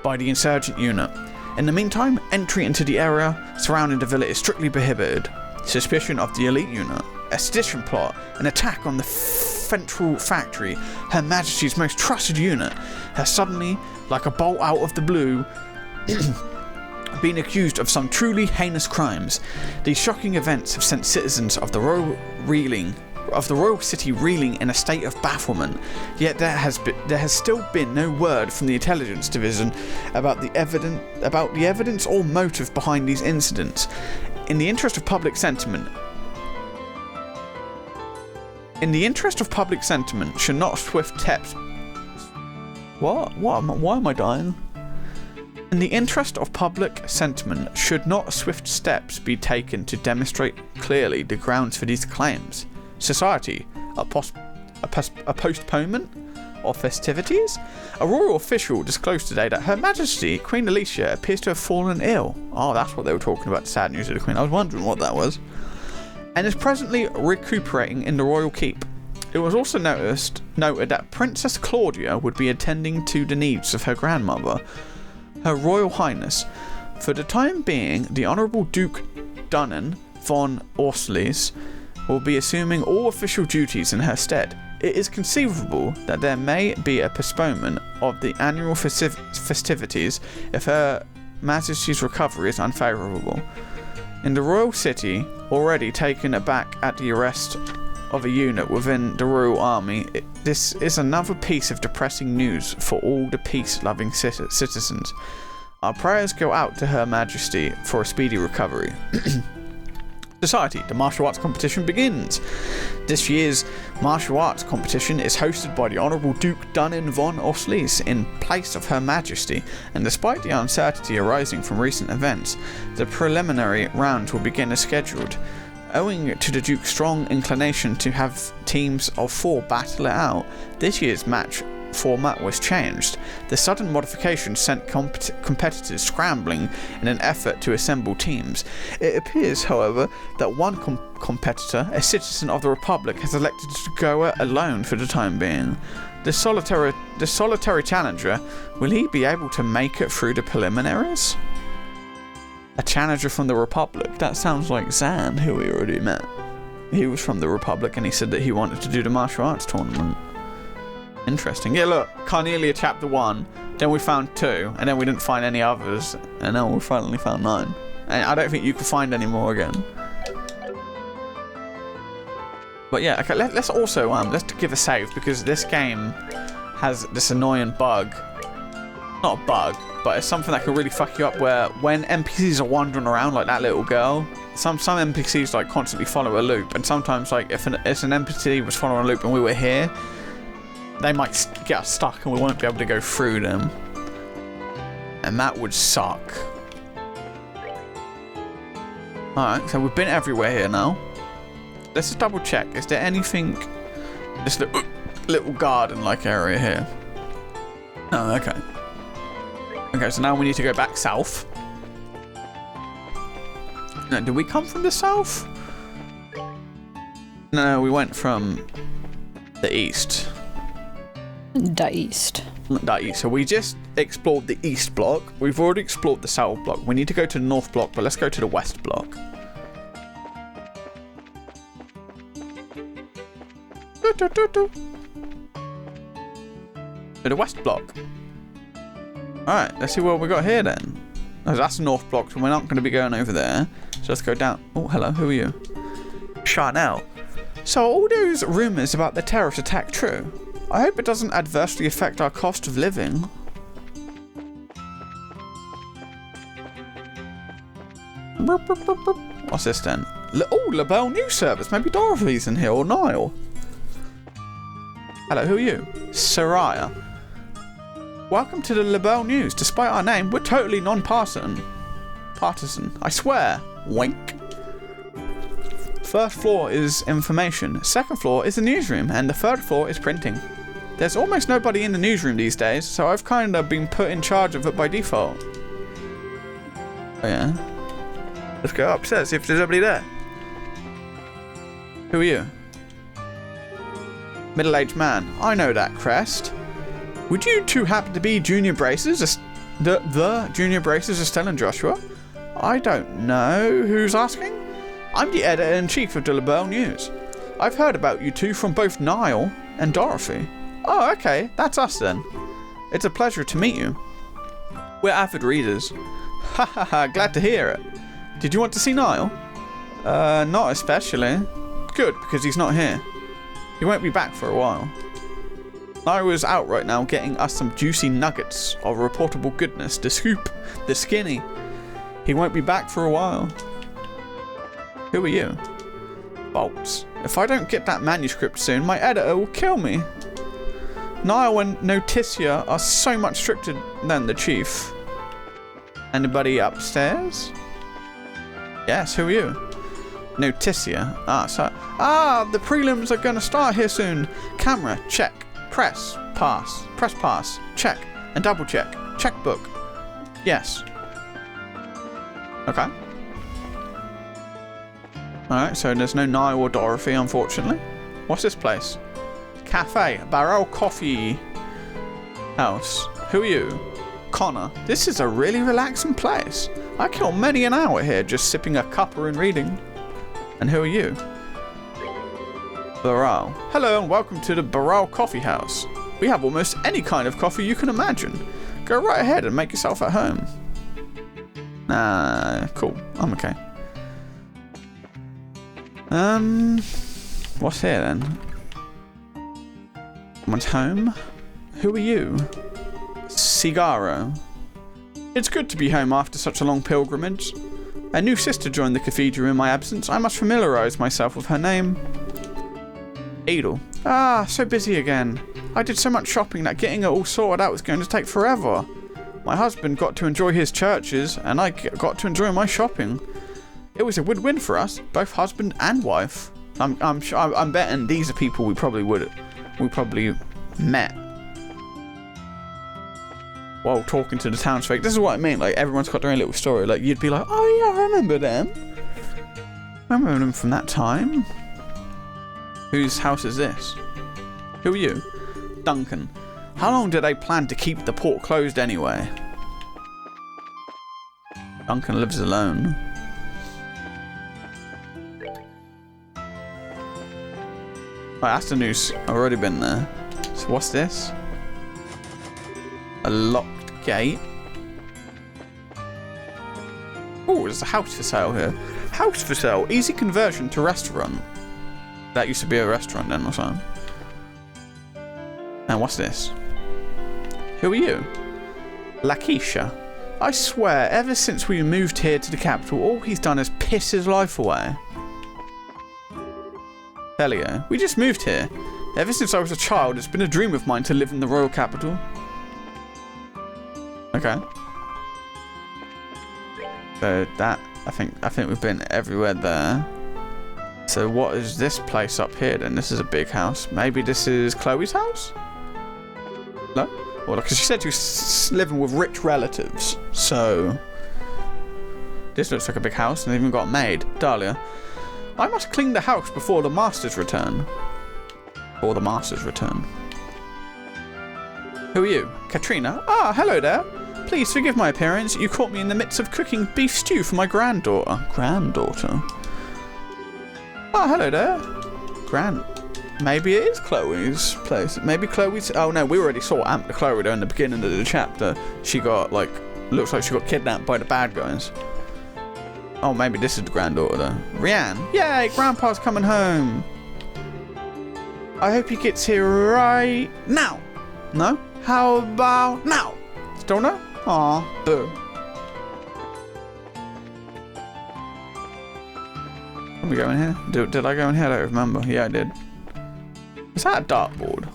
by the insurgent unit. In the meantime, entry into the area surrounding the villa is strictly prohibited. Suspicion of the elite unit, a sedition plot, an attack on the Central Factory, Her Majesty's most trusted unit, has suddenly, like a bolt out of the blue, been accused of some truly heinous crimes. These shocking events have sent citizens of the royal city reeling in a state of bafflement. Yet there has still been no word from the intelligence division about the evidence or motive behind these incidents. In the interest of public sentiment, should not swift steps. Why am I dying? In the interest of public sentiment, should not swift steps be taken to demonstrate clearly the grounds for these claims? Society, a postponement of festivities? A royal official disclosed today that Her Majesty Queen Alicia appears to have fallen ill. Oh, that's what they were talking about, sad news of the Queen. I was wondering what that was. And is presently recuperating in the royal keep. It was also noted that Princess Claudia would be attending to the needs of her grandmother, Her Royal Highness. For the time being, the Honourable Duke Dunnan von Orsleys will be assuming all official duties in her stead. It is conceivable that there may be a postponement of the annual festivities if Her Majesty's recovery is unfavourable. In the royal city, already taken aback at the arrest of a unit within the Royal Army, this is another piece of depressing news for all the peace-loving citizens. Our prayers go out to Her Majesty for a speedy recovery. Society, the martial arts competition begins. This year's martial arts competition is hosted by the Honourable Duke Dunnan von Orsleys in place of Her Majesty, and despite the uncertainty arising from recent events, the preliminary rounds will begin as scheduled. Owing to the Duke's strong inclination to have teams of 4 battle it out, this year's match format was changed. The sudden modification sent competitors scrambling in an effort to assemble teams. It appears, however, that one competitor, a citizen of the Republic, has elected to go it alone for the time being. The solitary challenger, will he be able to make it through the preliminaries? A challenger from the Republic? That sounds like Zan, who we already met. He was from the Republic and he said that he wanted to do the martial arts tournament. Interesting. Yeah, look, Carnelia chapter 1, then we found 2, and then we didn't find any others, and now we finally found 9. And I don't think you can find any more again. But yeah, okay, let's also, let's give a save, because this game has this annoying bug. Not a bug, but it's something that can really fuck you up, where when NPCs are wandering around like that little girl, some NPCs like constantly follow a loop, and sometimes like if an NPC was following a loop and we were here, they might get us stuck and we won't be able to go through them. And that would suck. Alright, so we've been everywhere here now. Let's just double check. Is there anything... this little garden-like area here? Oh, okay. Okay, so now we need to go back south. No, did we come from the south? No, we went from the east. The east. That east. So we just explored the east block. We've already explored the south block. We need to go to the north block, but let's go to the west block. To the west block. Alright, let's see what we got here then. Oh, that's the north block, so we're not going to be going over there. So let's go down. Oh, hello, who are you? Charnel. So are all those rumours about the terrorist attack true? I hope it doesn't adversely affect our cost of living. What's this then? Oh, LaBelle News Service. Maybe Dorothy's in here, or Niall. Hello, who are you? Soraya. Welcome to the LaBelle News. Despite our name, we're totally non-partisan. I swear. Wink. First floor is information. Second floor is the newsroom, and the third floor is printing. There's almost nobody in the newsroom these days, so I've kind of been put in charge of it by default. Oh yeah. Let's go upstairs, see if there's anybody there. Who are you? Middle-aged man. I know that crest. Would you two happen to be Junior Braces? The Junior Braces, Estelle and Joshua? I don't know. Who's asking? I'm the editor-in-chief of the LaBelle News. I've heard about you two from both Niall and Dorothy. Oh, okay. That's us then. It's a pleasure to meet you. We're avid readers. Ha ha ha, glad to hear it. Did you want to see Niall? Not especially. Good, because he's not here. He won't be back for a while. Niall is out right now getting us some juicy nuggets of reportable goodness. The scoop, the skinny. He won't be back for a while. Who are you? Bolts. If I don't get that manuscript soon, my editor will kill me. Niall and Noticia are so much stricter than the chief. Anybody upstairs? Yes, who are you? Noticia. The prelims are gonna start here soon. Camera, check. Press, pass. Press, pass. Check. And double check. Checkbook. Yes. Okay. Alright, so there's no Niall or Dorothy, unfortunately. What's this place? Cafe. Barrel Coffee House. Who are you? Connor. This is a really relaxing place. I kill many an hour here just sipping a cuppa and reading. And who are you? Barrel. Hello and welcome to the Barrel Coffee House. We have almost any kind of coffee you can imagine. Go right ahead and make yourself at home. Cool. I'm okay. What's here then? Someone's home? Who are you? Cigaro. It's good to be home after such a long pilgrimage. A new sister joined the cathedral in my absence. I must familiarise myself with her name. Edel. So busy again. I did so much shopping that getting it all sorted out was going to take forever. My husband got to enjoy his churches, and I got to enjoy my shopping. It was a win-win for us, both husband and wife. I'm betting these are people we probably met while talking to the townsfolk. This is what I mean. Like everyone's got their own little story. Like you'd be like, oh yeah, I remember them. I remember them from that time. Whose house is this? Who are you? Duncan. How long do they plan to keep the port closed anyway? Duncan lives alone. Right, that's the news. I've already been there. So what's this? A locked gate. Oh, there's a house for sale here. House for sale. Easy conversion to restaurant. That used to be a restaurant then or something. And what's this? Who are you? Lakeisha. I swear, ever since we moved here to the capital, all he's done is piss his life away. Helio. We just moved here. Ever since I was a child, it's been a dream of mine to live in the royal capital. Okay. So that, I think we've been everywhere there. So what is this place up here then? This is a big house. Maybe this is Chloe's house? No? Well, because she said she was living with rich relatives. So this looks like a big house, and they've even got a maid. Dahlia. I must clean the house before the masters return. Or the masters return. Who are you? Katrina? Ah, hello there. Please forgive my appearance. You caught me in the midst of cooking beef stew for my granddaughter. Granddaughter? Ah, hello there. Maybe it is Chloe's place. Maybe Chloe's... Oh no, we already saw Aunt Chloe there in the beginning of the chapter. She got, like... Looks like she got kidnapped by the bad guys. Oh, maybe this is the granddaughter though. Rianne. Yay, Grandpa's coming home. I hope he gets here right now. No? How about now? Still no? Aw, boo. Let me go in here. Did I go in here? I don't remember. Yeah, I did. Is that a dartboard?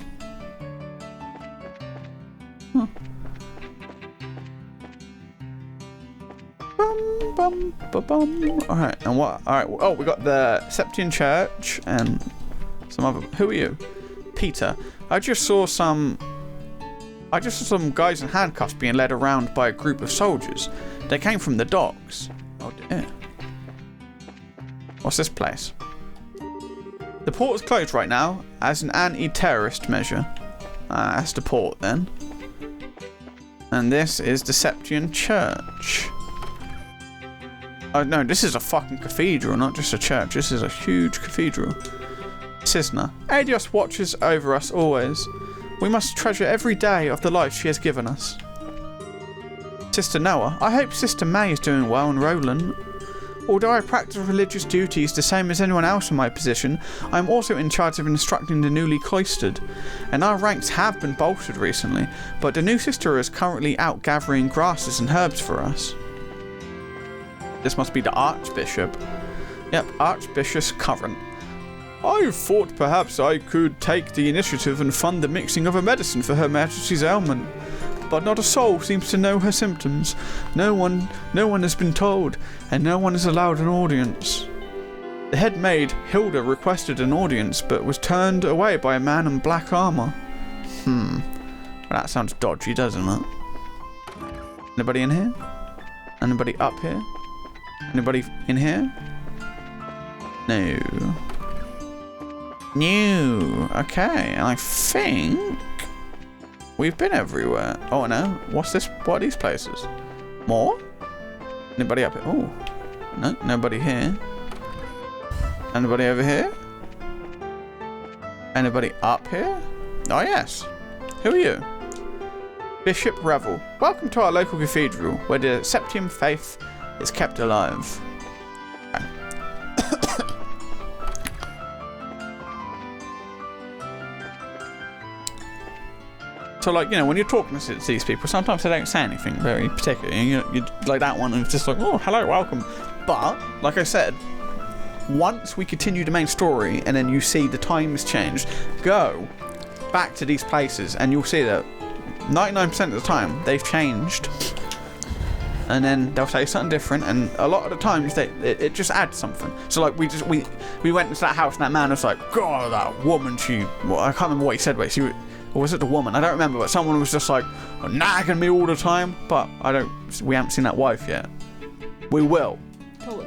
Huh. Bum, bum, ba, bum. Alright, and what? Alright, oh, we got the Septian Church and some other. Who are you? Peter. I just saw some guys in handcuffs being led around by a group of soldiers. They came from the docks. Oh dear. What's this place? The port is closed right now as an anti-terrorist measure. That's the port then. And this is the Septian Church. Oh no, this is a fucking cathedral, not just a church. This is a huge cathedral. Cisna. Adios watches over us always. We must treasure every day of the life she has given us. Sister Noah. I hope Sister May is doing well and Roland. Although I practice religious duties the same as anyone else in my position, I am also in charge of instructing the newly cloistered, and our ranks have been bolstered recently, but the new sister is currently out gathering grasses and herbs for us. This must be the Archbishop. Yep, Archbishop Current. I thought perhaps I could take the initiative and fund the mixing of a medicine for Her Majesty's ailment. But not a soul seems to know her symptoms. No one has been told, and no one is allowed an audience. The head maid, Hilda, requested an audience, but was turned away by a man in black armour. Well, that sounds dodgy, doesn't it? Anybody in here? Anybody up here? Anybody in here? No. No. Okay, I think we've been everywhere. Oh no, what's this? What are these places? More? Anybody up here? Oh, no, nobody here. Anybody over here? Anybody up here? Oh yes. Who are you? Bishop Revel. Welcome to our local cathedral, where the Septian faith is kept alive. So, like, you know, when you're talking to these people, sometimes they don't say anything very particular. You like that one, and it's just like, oh, hello, welcome. But, like I said, once we continue the main story, and then you see the times change, go back to these places, and you'll see that 99% of the time they've changed. And then they'll say something different, and a lot of the times it just adds something. So like we went into that house, and that man was like, God, that woman, well, I can't remember what he said, but or was it the woman? I don't remember, but someone was just like nagging me all the time. But we haven't seen that wife yet. We will.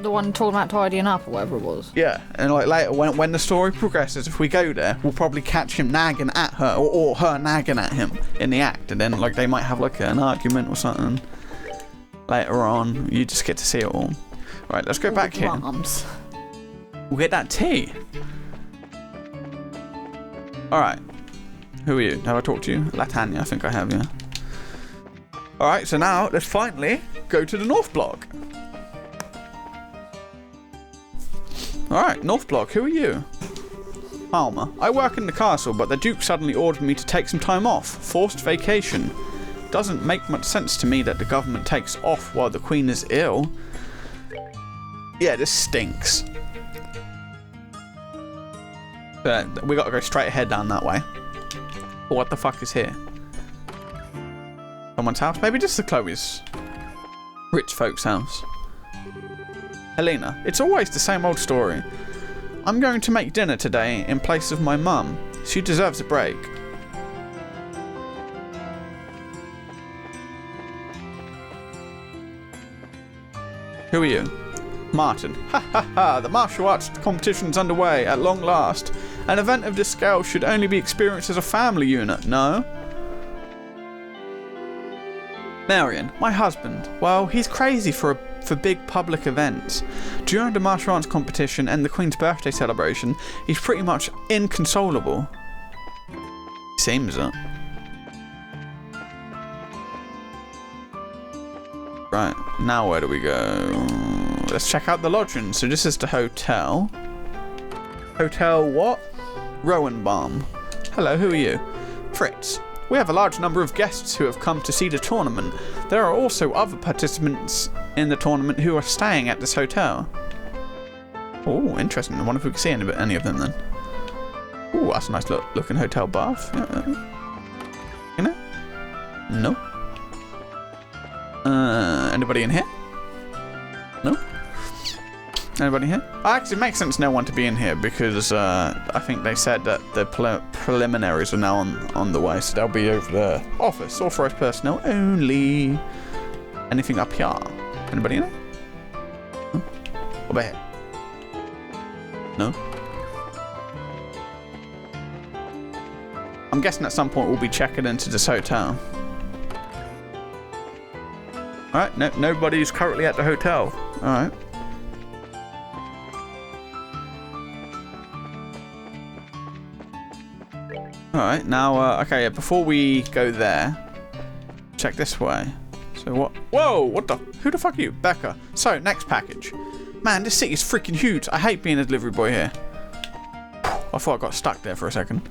The one talking about tidying up or whatever it was. Yeah, and like later when the story progresses, if we go there, we'll probably catch him nagging at her, or her nagging at him in the act, and then like they might have like an argument or something. Later on, you just get to see it all. Right, let's go back here. We'll get that tea. Alright. Who are you? Have I talked to you? Latanya, I think I have, yeah. Alright, so now let's finally go to the North Block. Alright, North Block, who are you? Palmer. I work in the castle, but the Duke suddenly ordered me to take some time off. Forced vacation. Doesn't make much sense to me that the government takes off while the Queen is ill. Yeah, this stinks. But we gotta go straight ahead down that way. What the fuck is here? Someone's house? Maybe just the Chloe's rich folks' house. Helena, it's always the same old story. I'm going to make dinner today in place of my mum. She deserves a break. Who are you? Martin. Ha ha ha, the martial arts competition's underway at long last. An event of this scale should only be experienced as a family unit, no? Marion, my husband. Well, he's crazy for big public events. During the martial arts competition and the Queen's birthday celebration, he's pretty much inconsolable. Seems it. Right, now where do we go? Let's check out the lodging. So this is the hotel. Hotel what? Rowanbaum. Hello, who are you? Fritz. We have a large number of guests who have come to see the tournament. There are also other participants in the tournament who are staying at this hotel. Oh, interesting. I wonder if we can see any of them then. Oh, that's a nice looking hotel bath. You know? No. Anybody in here? No? Anybody here? Actually, it makes sense no one to be in here because I think they said that the preliminaries are now on the way, so they'll be over there. Office, authorized personnel only. Anything up here? Anybody in it? No? What about here? No? I'm guessing at some point we'll be checking into this hotel. Alright, no, nobody's currently at the hotel. Alright. Alright, now, okay, before we go there, check this way. So what? Whoa, what the? Who the fuck are you? Becca. So, next package. Man, this city is freaking huge. I hate being a delivery boy here. I thought I got stuck there for a second.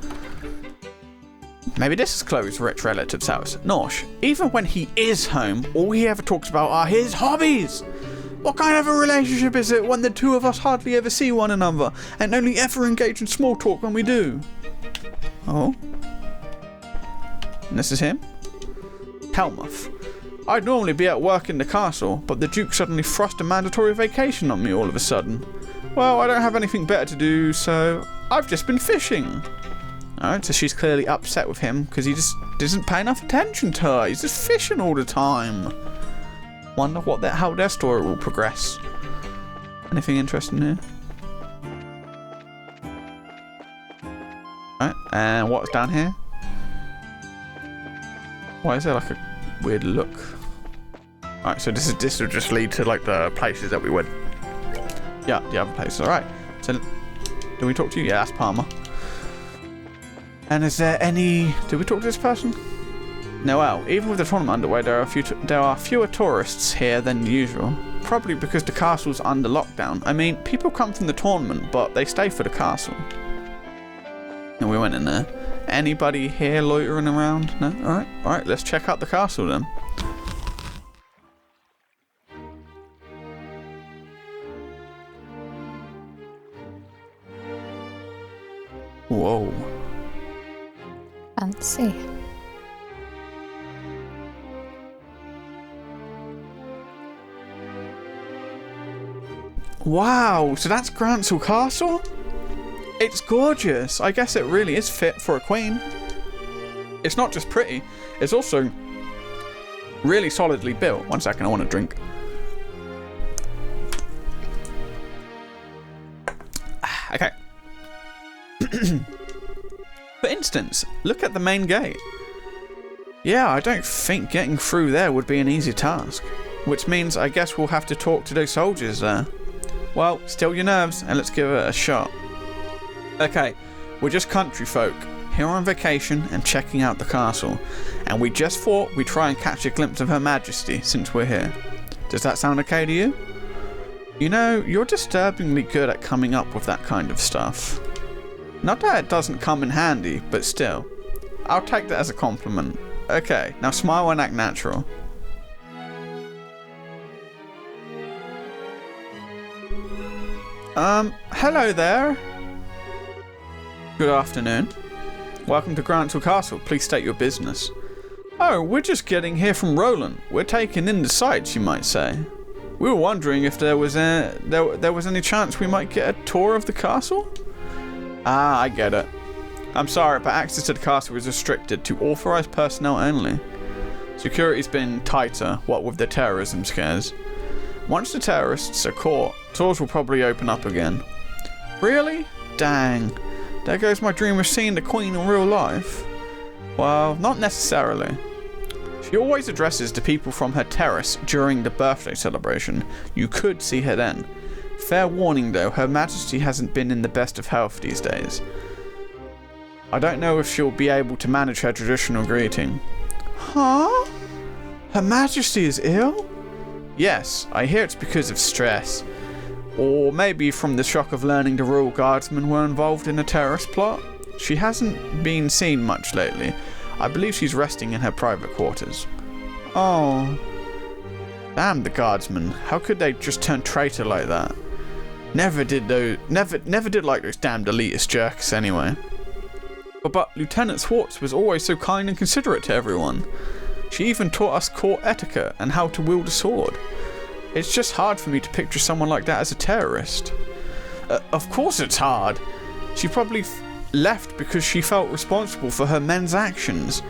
Maybe this is Chloe's rich relative's house. Norsh, even when he is home, all he ever talks about are his hobbies. What kind of a relationship is it when the two of us hardly ever see one another and only ever engage in small talk when we do? Oh. And this is him? Helmuth. I'd normally be at work in the castle, but the Duke suddenly thrust a mandatory vacation on me all of a sudden. Well, I don't have anything better to do, so I've just been fishing. Alright, so she's clearly upset with him because he just doesn't pay enough attention to her. He's just fishing all the time. Wonder how their story will progress. Anything interesting here? Alright, and what's down here? Why is there like a weird look? Alright, so this will just lead to like the places that we went. Yeah, the other places. Alright. So did we talk to you? Yeah, that's Palmer. And is there any... Did we talk to this person? Noel, even with the tournament underway, there are fewer tourists here than usual. Probably because the castle's under lockdown. I mean, people come from the tournament, but they stay for the castle. And we went in there. Anybody here loitering around? No? Alright, let's check out the castle then. Whoa. Fancy. Wow, so that's GRANCEL Castle? It's gorgeous. I guess it really is fit for a queen. It's not just pretty, it's also really solidly built. 1 second, I want a drink. Okay. For instance, look at the main gate. Yeah, I don't think getting through there would be an easy task. Which means I guess we'll have to talk to those soldiers there. Well, still your nerves and let's give it a shot. Okay, we're just country folk, here on vacation and checking out the castle. And we just thought we'd try and catch a glimpse of Her Majesty since we're here. Does that sound okay to you? You know, you're disturbingly good at coming up with that kind of stuff. Not that it doesn't come in handy, but still. I'll take that as a compliment. Okay, now smile and act natural. Hello there. Good afternoon. Welcome to GRANCEL Castle. Please state your business. Oh, we're just getting here from Roland. We're taking in the sights, you might say. We were wondering if there was any chance we might get a tour of the castle? Ah, I get it. I'm sorry, but access to the castle is restricted to authorized personnel only. Security's been tighter, what with the terrorism scares. Once the terrorists are caught, tours will probably open up again. Really? Dang. There goes my dream of seeing the Queen in real life. Well, not necessarily. She always addresses the people from her terrace during the birthday celebration. You could see her then. Fair warning though, Her Majesty hasn't been in the best of health these days. I don't know if she'll be able to manage her traditional greeting. Huh? Her Majesty is ill? Yes, I hear it's because of stress. Or maybe from the shock of learning the royal guardsmen were involved in a terrorist plot. She hasn't been seen much lately. I believe she's resting in her private quarters. Oh. Damn the guardsmen. How could they just turn traitor like that? Never did like those damned elitist jerks anyway. But Lieutenant Swartz was always so kind and considerate to everyone. She even taught us court etiquette and how to wield a sword. It's just hard for me to picture someone like that as a terrorist. Of course it's hard. She probably left because she felt responsible for her men's actions.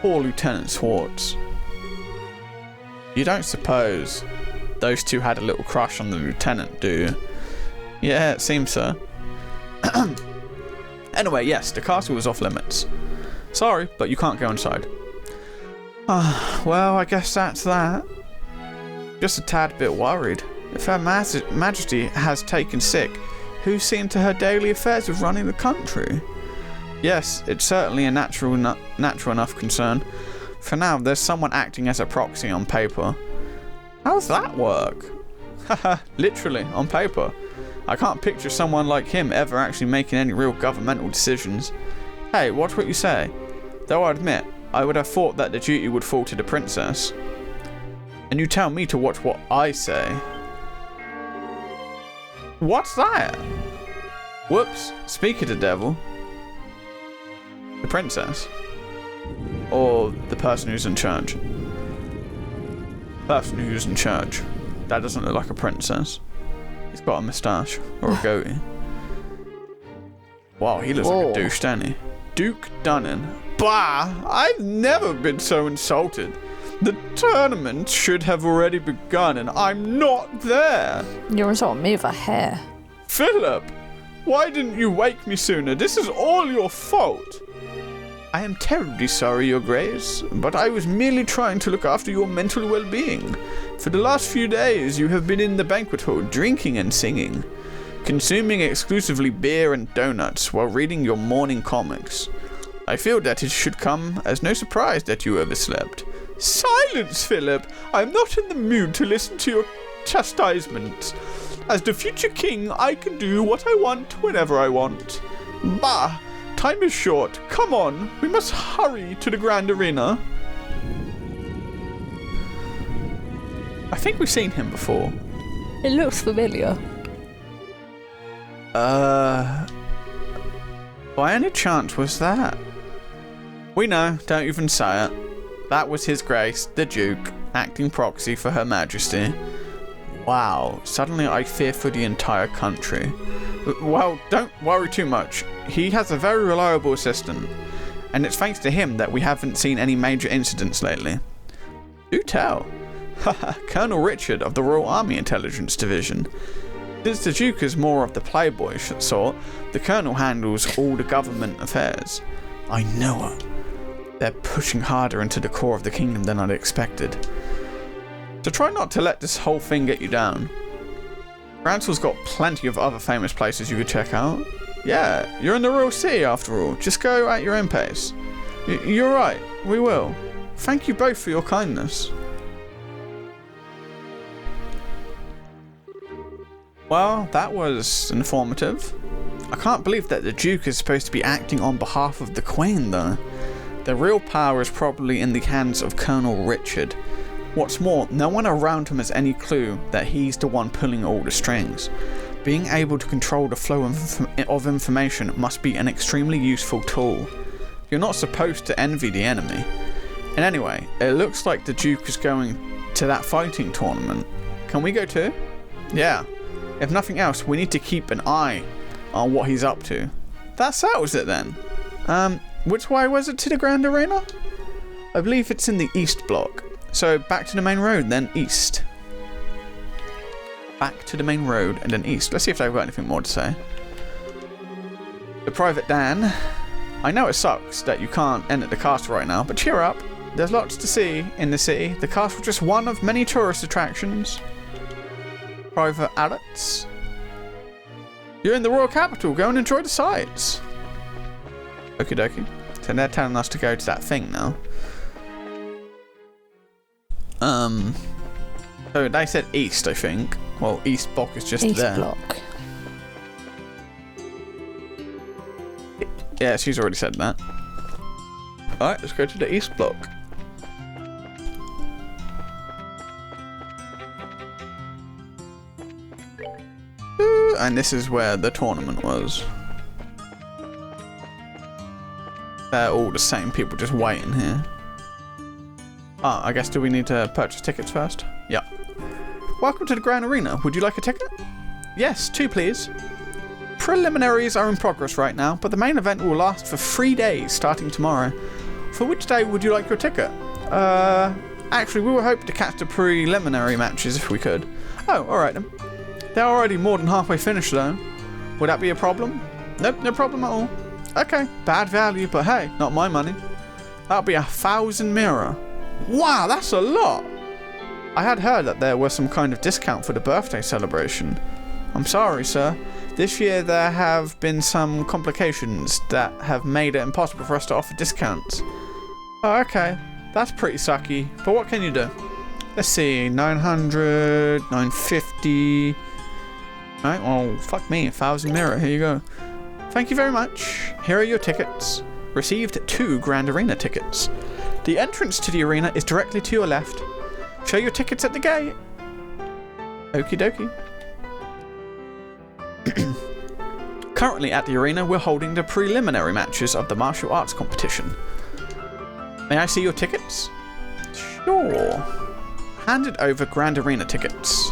Poor Lieutenant Swartz. You don't suppose those two had a little crush on the lieutenant, do you? Yeah, it seems so. Anyway, yes, the castle is off limits. Sorry, but you can't go inside. Well, I guess that's that. Just a tad bit worried. If Her Majesty has taken sick, who's seen to her daily affairs of running the country? Yes, it's certainly a natural enough concern. For now, there's someone acting as a proxy on paper. How's that work? Haha, literally, on paper. I can't picture someone like him ever actually making any real governmental decisions. Hey, watch what you say. Though I admit, I would have thought that the duty would fall to the princess. And you tell me to watch what I say. What's that? Whoops, speak of the devil. The princess. Or the person who's in charge. Person who's in charge. That doesn't look like a princess. He's got a moustache or a goatee. Wow, he looks like a douche, doesn't he? Duke Dunnan. Bah! I've never been so insulted. The tournament should have already begun and I'm not there. You're insulting me with a hair. Philip! Why didn't you wake me sooner? This is all your fault. I am terribly sorry, Your Grace, but I was merely trying to look after your mental well-being. For the last few days, you have been in the banquet hall, drinking and singing, consuming exclusively beer and donuts while reading your morning comics. I feel that it should come as no surprise that you overslept. Silence, Philip! I am not in the mood to listen to your chastisements. As the future king, I can do what I want whenever I want. Bah! Time is short. Come on, we must hurry to the grand arena. I think we've seen him before. It looks familiar. By any chance was that? We know, don't even say it. That was His Grace, the Duke, acting proxy for Her Majesty. Wow, suddenly I fear for the entire country. Well, don't worry too much. He has a very reliable assistant, and it's thanks to him that we haven't seen any major incidents lately. Do tell. Haha, Colonel Richard of the Royal Army Intelligence Division. Since the Duke is more of the playboy sort, the Colonel handles all the government affairs. I know it. They're pushing harder into the core of the kingdom than I'd expected. So try not to let this whole thing get you down. GRANCEL's got plenty of other famous places you could check out. Yeah, you're in the Royal City after all. Just go at your own pace. You're right, we will. Thank you both for your kindness. Well, that was informative. I can't believe that the Duke is supposed to be acting on behalf of the Queen, though. The real power is probably in the hands of Colonel Richard. What's more, no one around him has any clue that he's the one pulling all the strings. Being able to control the flow of information must be an extremely useful tool. You're not supposed to envy the enemy. And anyway, it looks like the Duke is going to that fighting tournament. Can we go too? Yeah. If nothing else, we need to keep an eye on what he's up to. That settles it then. Which way was it to the Grand Arena? I believe it's in the east block. So back to the main road, then east. Back to the main road and then east. Let's see if they've got anything more to say. The Private Dan. I know it sucks that you can't enter the castle right now, but cheer up. There's lots to see in the city. The castle is just one of many tourist attractions. Private Alex. You're in the royal capital. Go and enjoy the sights. Okie dokie. So they're telling us to go to that thing now. So they said east, I think. Well, east block is just East there. block. Yeah, she's already said that. Alright, let's go to the east block. And this is where the tournament was. They're all the same people just waiting here. Ah, I guess do we need to purchase tickets first? Yeah. Welcome to the Grand Arena. Would you like a ticket? Yes, 2 please. Preliminaries are in progress right now, but the main event will last for 3 days starting tomorrow. For which day would you like your ticket? Actually, we were hoping to catch the preliminary matches if we could. Oh, alright then. They're already more than halfway finished though. Would that be a problem? Nope, no problem at all. Okay, bad value, but hey, not my money. That'll be 1,000 mirror. Wow, that's a lot! I had heard that there was some kind of discount for the birthday celebration. I'm sorry, sir. This year there have been some complications that have made it impossible for us to offer discounts. Oh, okay. That's pretty sucky, but what can you do? Let's see, 900, 950... Alright, well, fuck me, 1,000 mirror, here you go. Thank you very much. Here are your tickets. Received 2 Grand Arena tickets. The entrance to the arena is directly to your left. Show your tickets at the gate. Okie dokie. Currently at the arena, we're holding the preliminary matches of the martial arts competition. May I see your tickets? Sure. Handed over Grand Arena tickets.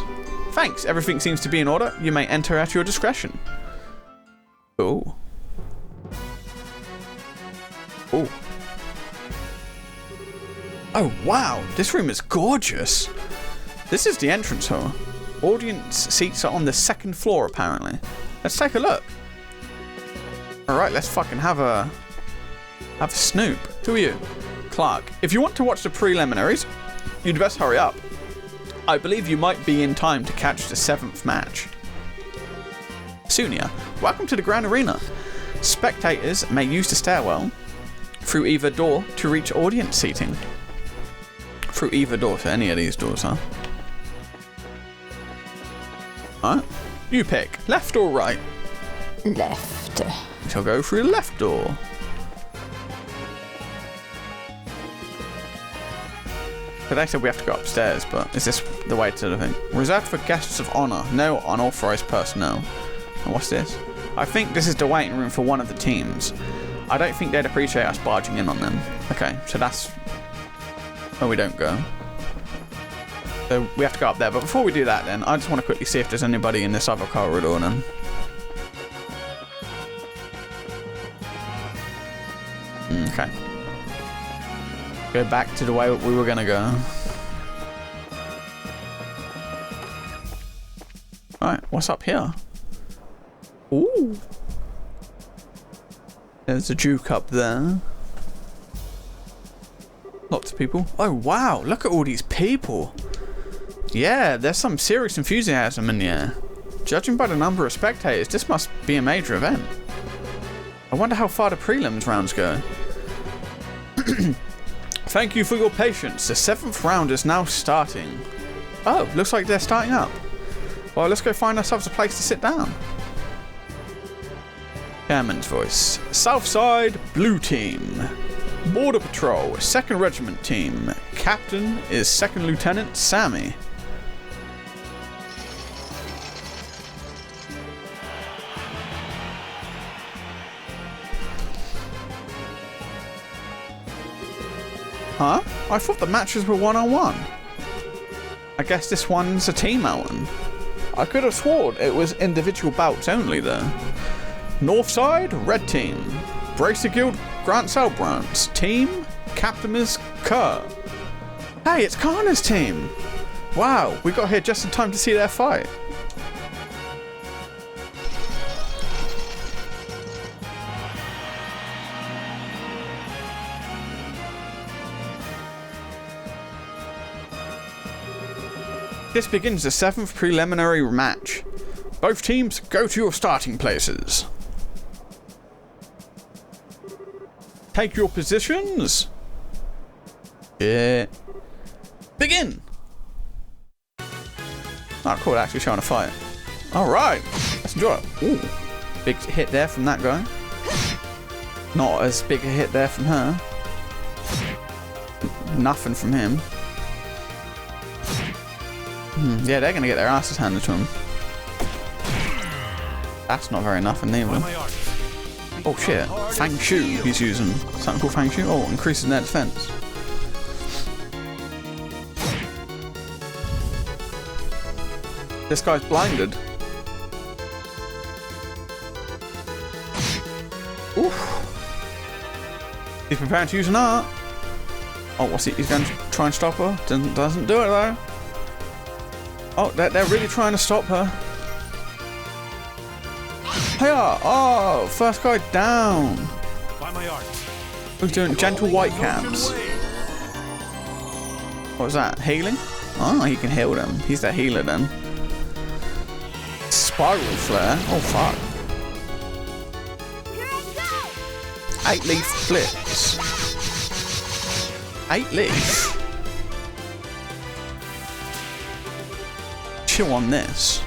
Thanks, everything seems to be in order. You may enter at your discretion. Ooh. Ooh. Oh wow, this room is gorgeous. This is the entrance hall. Audience seats are on the 2nd floor apparently. Let's take a look. Alright, let's fucking have a snoop. Who are you? Clark. If you want to watch the preliminaries, you'd best hurry up. I believe you might be in time to catch the 7th match. Sunia, welcome to the Grand Arena. Spectators may use the stairwell through either door to reach audience seating. Through either door to any of these doors, huh? Alright. You pick. Left or right? Left. We shall go through the left door. But they said we have to go upstairs, but is this the way to the thing? Reserved for guests of honor. No unauthorized personnel. And what's this? I think this is the waiting room for one of the teams. I don't think they'd appreciate us barging in on them. Okay, so that's where we don't go. So we have to go up there. But before we do that then, I just want to quickly see if there's anybody in this other corridor then. Okay. Go back to the way we were going to go. Alright, what's up here? Ooh. There's a Duke up there. Lots of people. Oh wow, look at all these people. Yeah, there's some serious enthusiasm in the air. Judging by the number of spectators, this must be a major event. I wonder how far the prelims rounds go. Thank you for your patience. The 7th round is now starting. Oh, looks like they're starting up. Well, let's go find ourselves a place to sit down. Chairman's voice. Southside Blue Team. Border Patrol, 2nd Regiment Team. Captain is 2nd Lieutenant Sammy. Huh? I thought the matches were one-on-one. I guess this one's a team outing. I could have sworn it was individual bouts only though. Northside, Red Team. Bracer Guild, GRANCEL branch. Team, Captain is Kerr. Hey, it's Kana's team! Wow, we got here just in time to see their fight. This begins the 7th preliminary match. Both teams go to your starting places. Take your positions. Yeah. Begin! Oh cool, actually showing a fight. Alright, let's enjoy it. Ooh, big hit there from that guy. Not as big a hit there from her. Nothing from him. Yeah, they're gonna get their asses handed to them. That's not very nothing either. Oh shit, Fang Shu he's using. Something called Fang Shu? Oh, increases their defense. This guy's blinded. Oof. He's preparing to use an art. Oh, what's he? He's going to try and stop her. Doesn't do it though. Oh, they're really trying to stop her. Hiya! Oh, first guy down. We're doing gentle white caps. What was that? Healing? Oh, he can heal them. He's the healer then. Spiral flare. Oh fuck. 8-leaf flips. 8-leaf. Chill on this.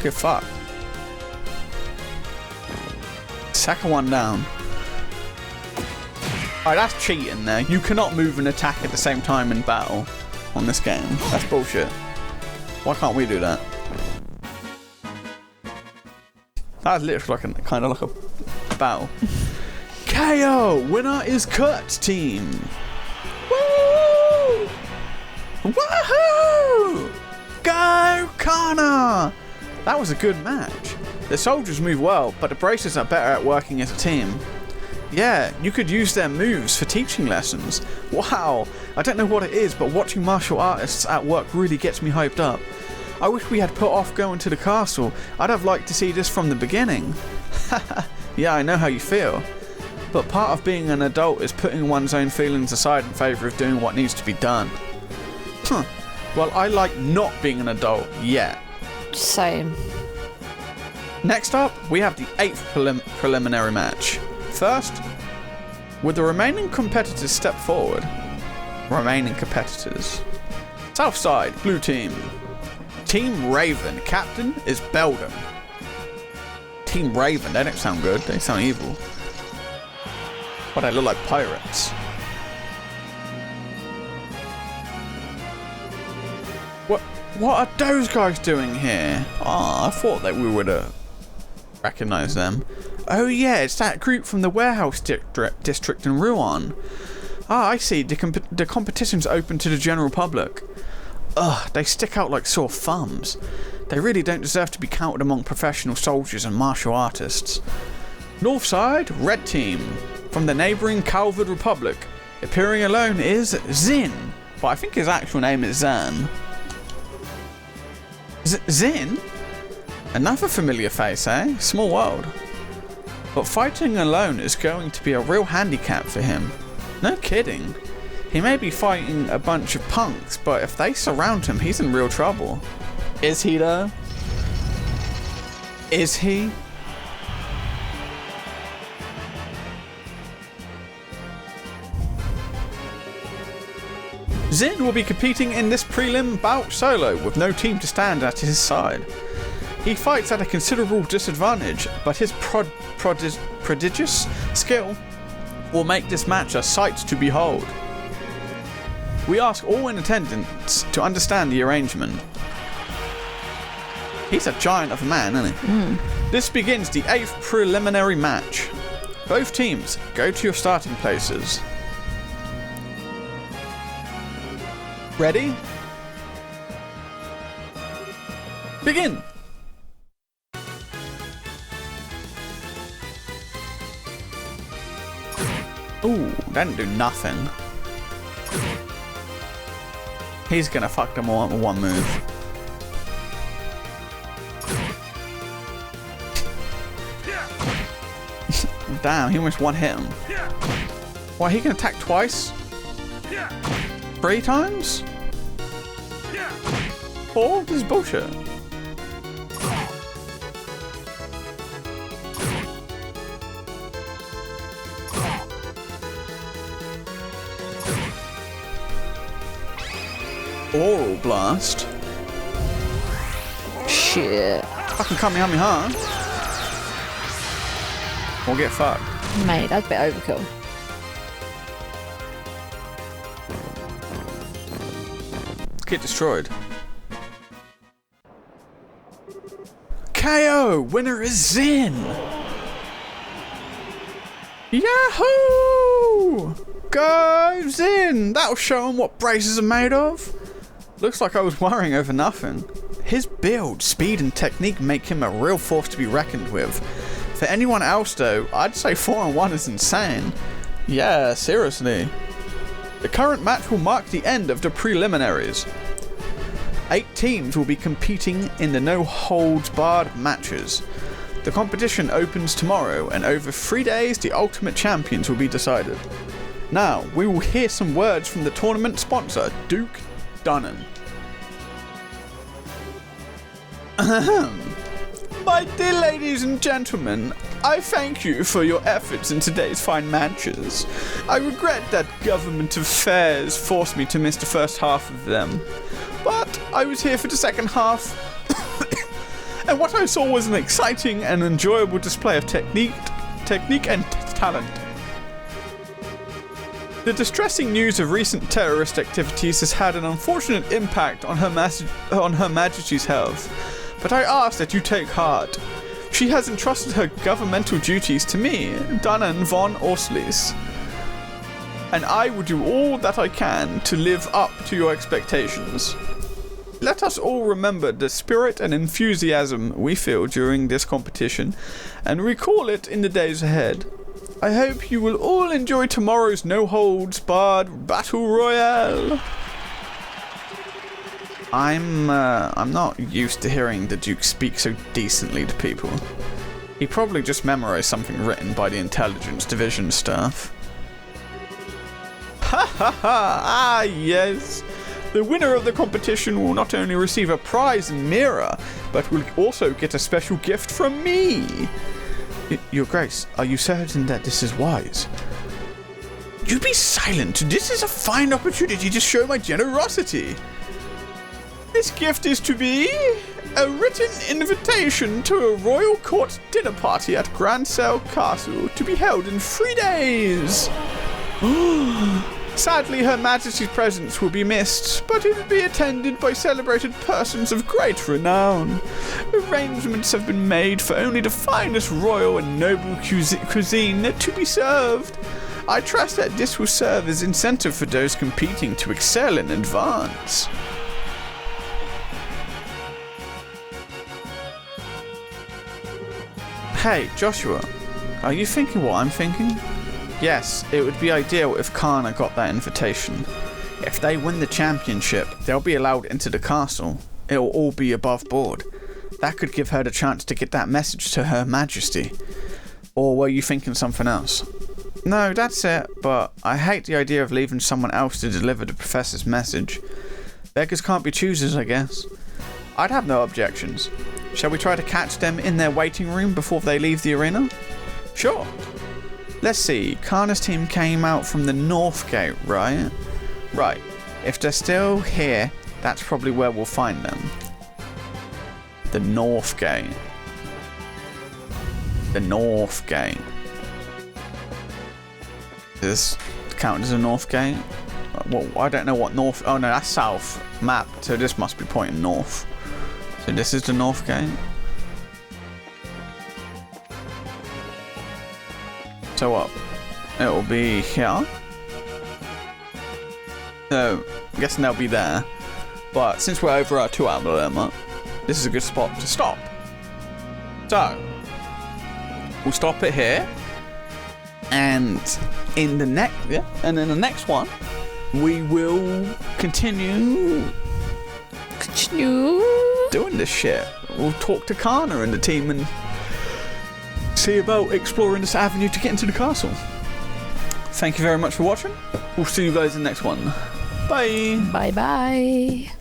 Good fuck. Second one down. Alright, that's cheating there. You cannot move and attack at the same time in battle on this game. That's bullshit. Why can't we do that? That's literally like kind of like a battle. KO! Winner is Kurt's team! Woo! Woohoo! Go, Kana! That was a good match. The soldiers move well, but the bracers are better at working as a team. Yeah, you could use their moves for teaching lessons. Wow, I don't know what it is, but watching martial artists at work really gets me hyped up. I wish we had put off going to the castle. I'd have liked to see this from the beginning. Yeah, I know how you feel. But part of being an adult is putting one's own feelings aside in favour of doing what needs to be done. Huh. Well, I like not being an adult yet. Same. Next up, we have the 8th preliminary match. First, would the remaining competitors step forward? Remaining competitors. Southside, Blue Team. Team Raven. Captain is Beldam. Team Raven, they don't sound good. They sound evil. But they look like pirates. What are those guys doing here? Oh, I thought that we would have recognized them. Oh yeah, it's that group from the warehouse district in Rouen. Ah, I see. The competition's open to the general public. Ugh, they stick out like sore thumbs. They really don't deserve to be counted among professional soldiers and martial artists. Northside, Red Team. From the neighbouring Calvard Republic. Appearing alone is Zin. But I think his actual name is Zan. Zin? Another familiar face, eh? Small world. But fighting alone is going to be a real handicap for him. No kidding. He may be fighting a bunch of punks, but if they surround him, he's in real trouble. Is he though? Is he? Zin will be competing in this prelim bout solo with no team to stand at his side. He fights at a considerable disadvantage, but his prodigious skill will make this match a sight to behold. We ask all in attendance to understand the arrangement. He's a giant of a man, isn't he? This begins the 8th preliminary match. Both teams, go to your starting places. Ready? Begin! Ooh, that didn't do nothing. He's gonna fuck them all up with one move. Damn, he almost one hit him. Why, he can attack twice? 3 times? 4? This is bullshit. Oral blast. Shit. Fucking Kamehameha. Or get fucked. Mate, that's a bit overkill. Get destroyed. KO! Winner is Zin! Yahoo! Go Zin! That'll show him what braces are made of. Looks like I was worrying over nothing. His build, speed and technique make him a real force to be reckoned with. For anyone else though, I'd say 4-1 is insane. Yeah, seriously. The current match will mark the end of the preliminaries. 8 teams will be competing in the no-holds-barred matches. The competition opens tomorrow, and over 3 days the ultimate champions will be decided. Now, we will hear some words from the tournament sponsor, Duke Dunnan. My dear ladies and gentlemen, I thank you for your efforts in today's fine matches. I regret that government affairs forced me to miss the first half of them, but I was here for the second half, and what I saw was an exciting and enjoyable display of technique and talent. The distressing news of recent terrorist activities has had an unfortunate impact on Her Majesty's health, but I ask that you take heart. She has entrusted her governmental duties to me, Dunnan von Orslis, and I will do all that I can to live up to your expectations. Let us all remember the spirit and enthusiasm we feel during this competition, and recall it in the days ahead. I hope you will all enjoy tomorrow's no-holds-barred Battle Royale. I'm not used to hearing the Duke speak so decently to people. He probably just memorized something written by the intelligence division staff. Ha ha ha! Ah yes! The winner of the competition will not only receive a prize and mirror, but will also get a special gift from me. Your Grace, are you certain that this is wise? You be silent! This is a fine opportunity to show my generosity! This gift is to be a written invitation to a royal court dinner party at GRANCEL Castle to be held in 3 days! Sadly, Her Majesty's presence will be missed, but it will be attended by celebrated persons of great renown. Arrangements have been made for only the finest royal and noble cuisine to be served. I trust that this will serve as incentive for those competing to excel in advance. Hey, Joshua, are you thinking what I'm thinking? Yes, it would be ideal if Kana got that invitation. If they win the championship, they'll be allowed into the castle. It'll all be above board. That could give her the chance to get that message to Her Majesty. Or were you thinking something else? No, that's it, but I hate the idea of leaving someone else to deliver the professor's message. Beggars can't be choosers, I guess. I'd have no objections. Shall we try to catch them in their waiting room before they leave the arena? Sure. Let's see, Kana's team came out from the north gate, right? Right. If they're still here, that's probably where we'll find them. The North Gate. The North Gate. Does this count as a North Gate? Well, I don't know what North... Oh no, that's South map, so this must be pointing north. So this is the North Gate. So what? It will be here. So, I'm guessing they'll be there. But since we're over our 2 hour limit, this is a good spot to stop. So, we'll stop it here. And in the next one, we will continue doing this shit. We'll talk to Kana and the team and see about exploring this avenue to get into the castle. Thank you very much for watching. We'll see you guys in the next one. Bye. Bye bye.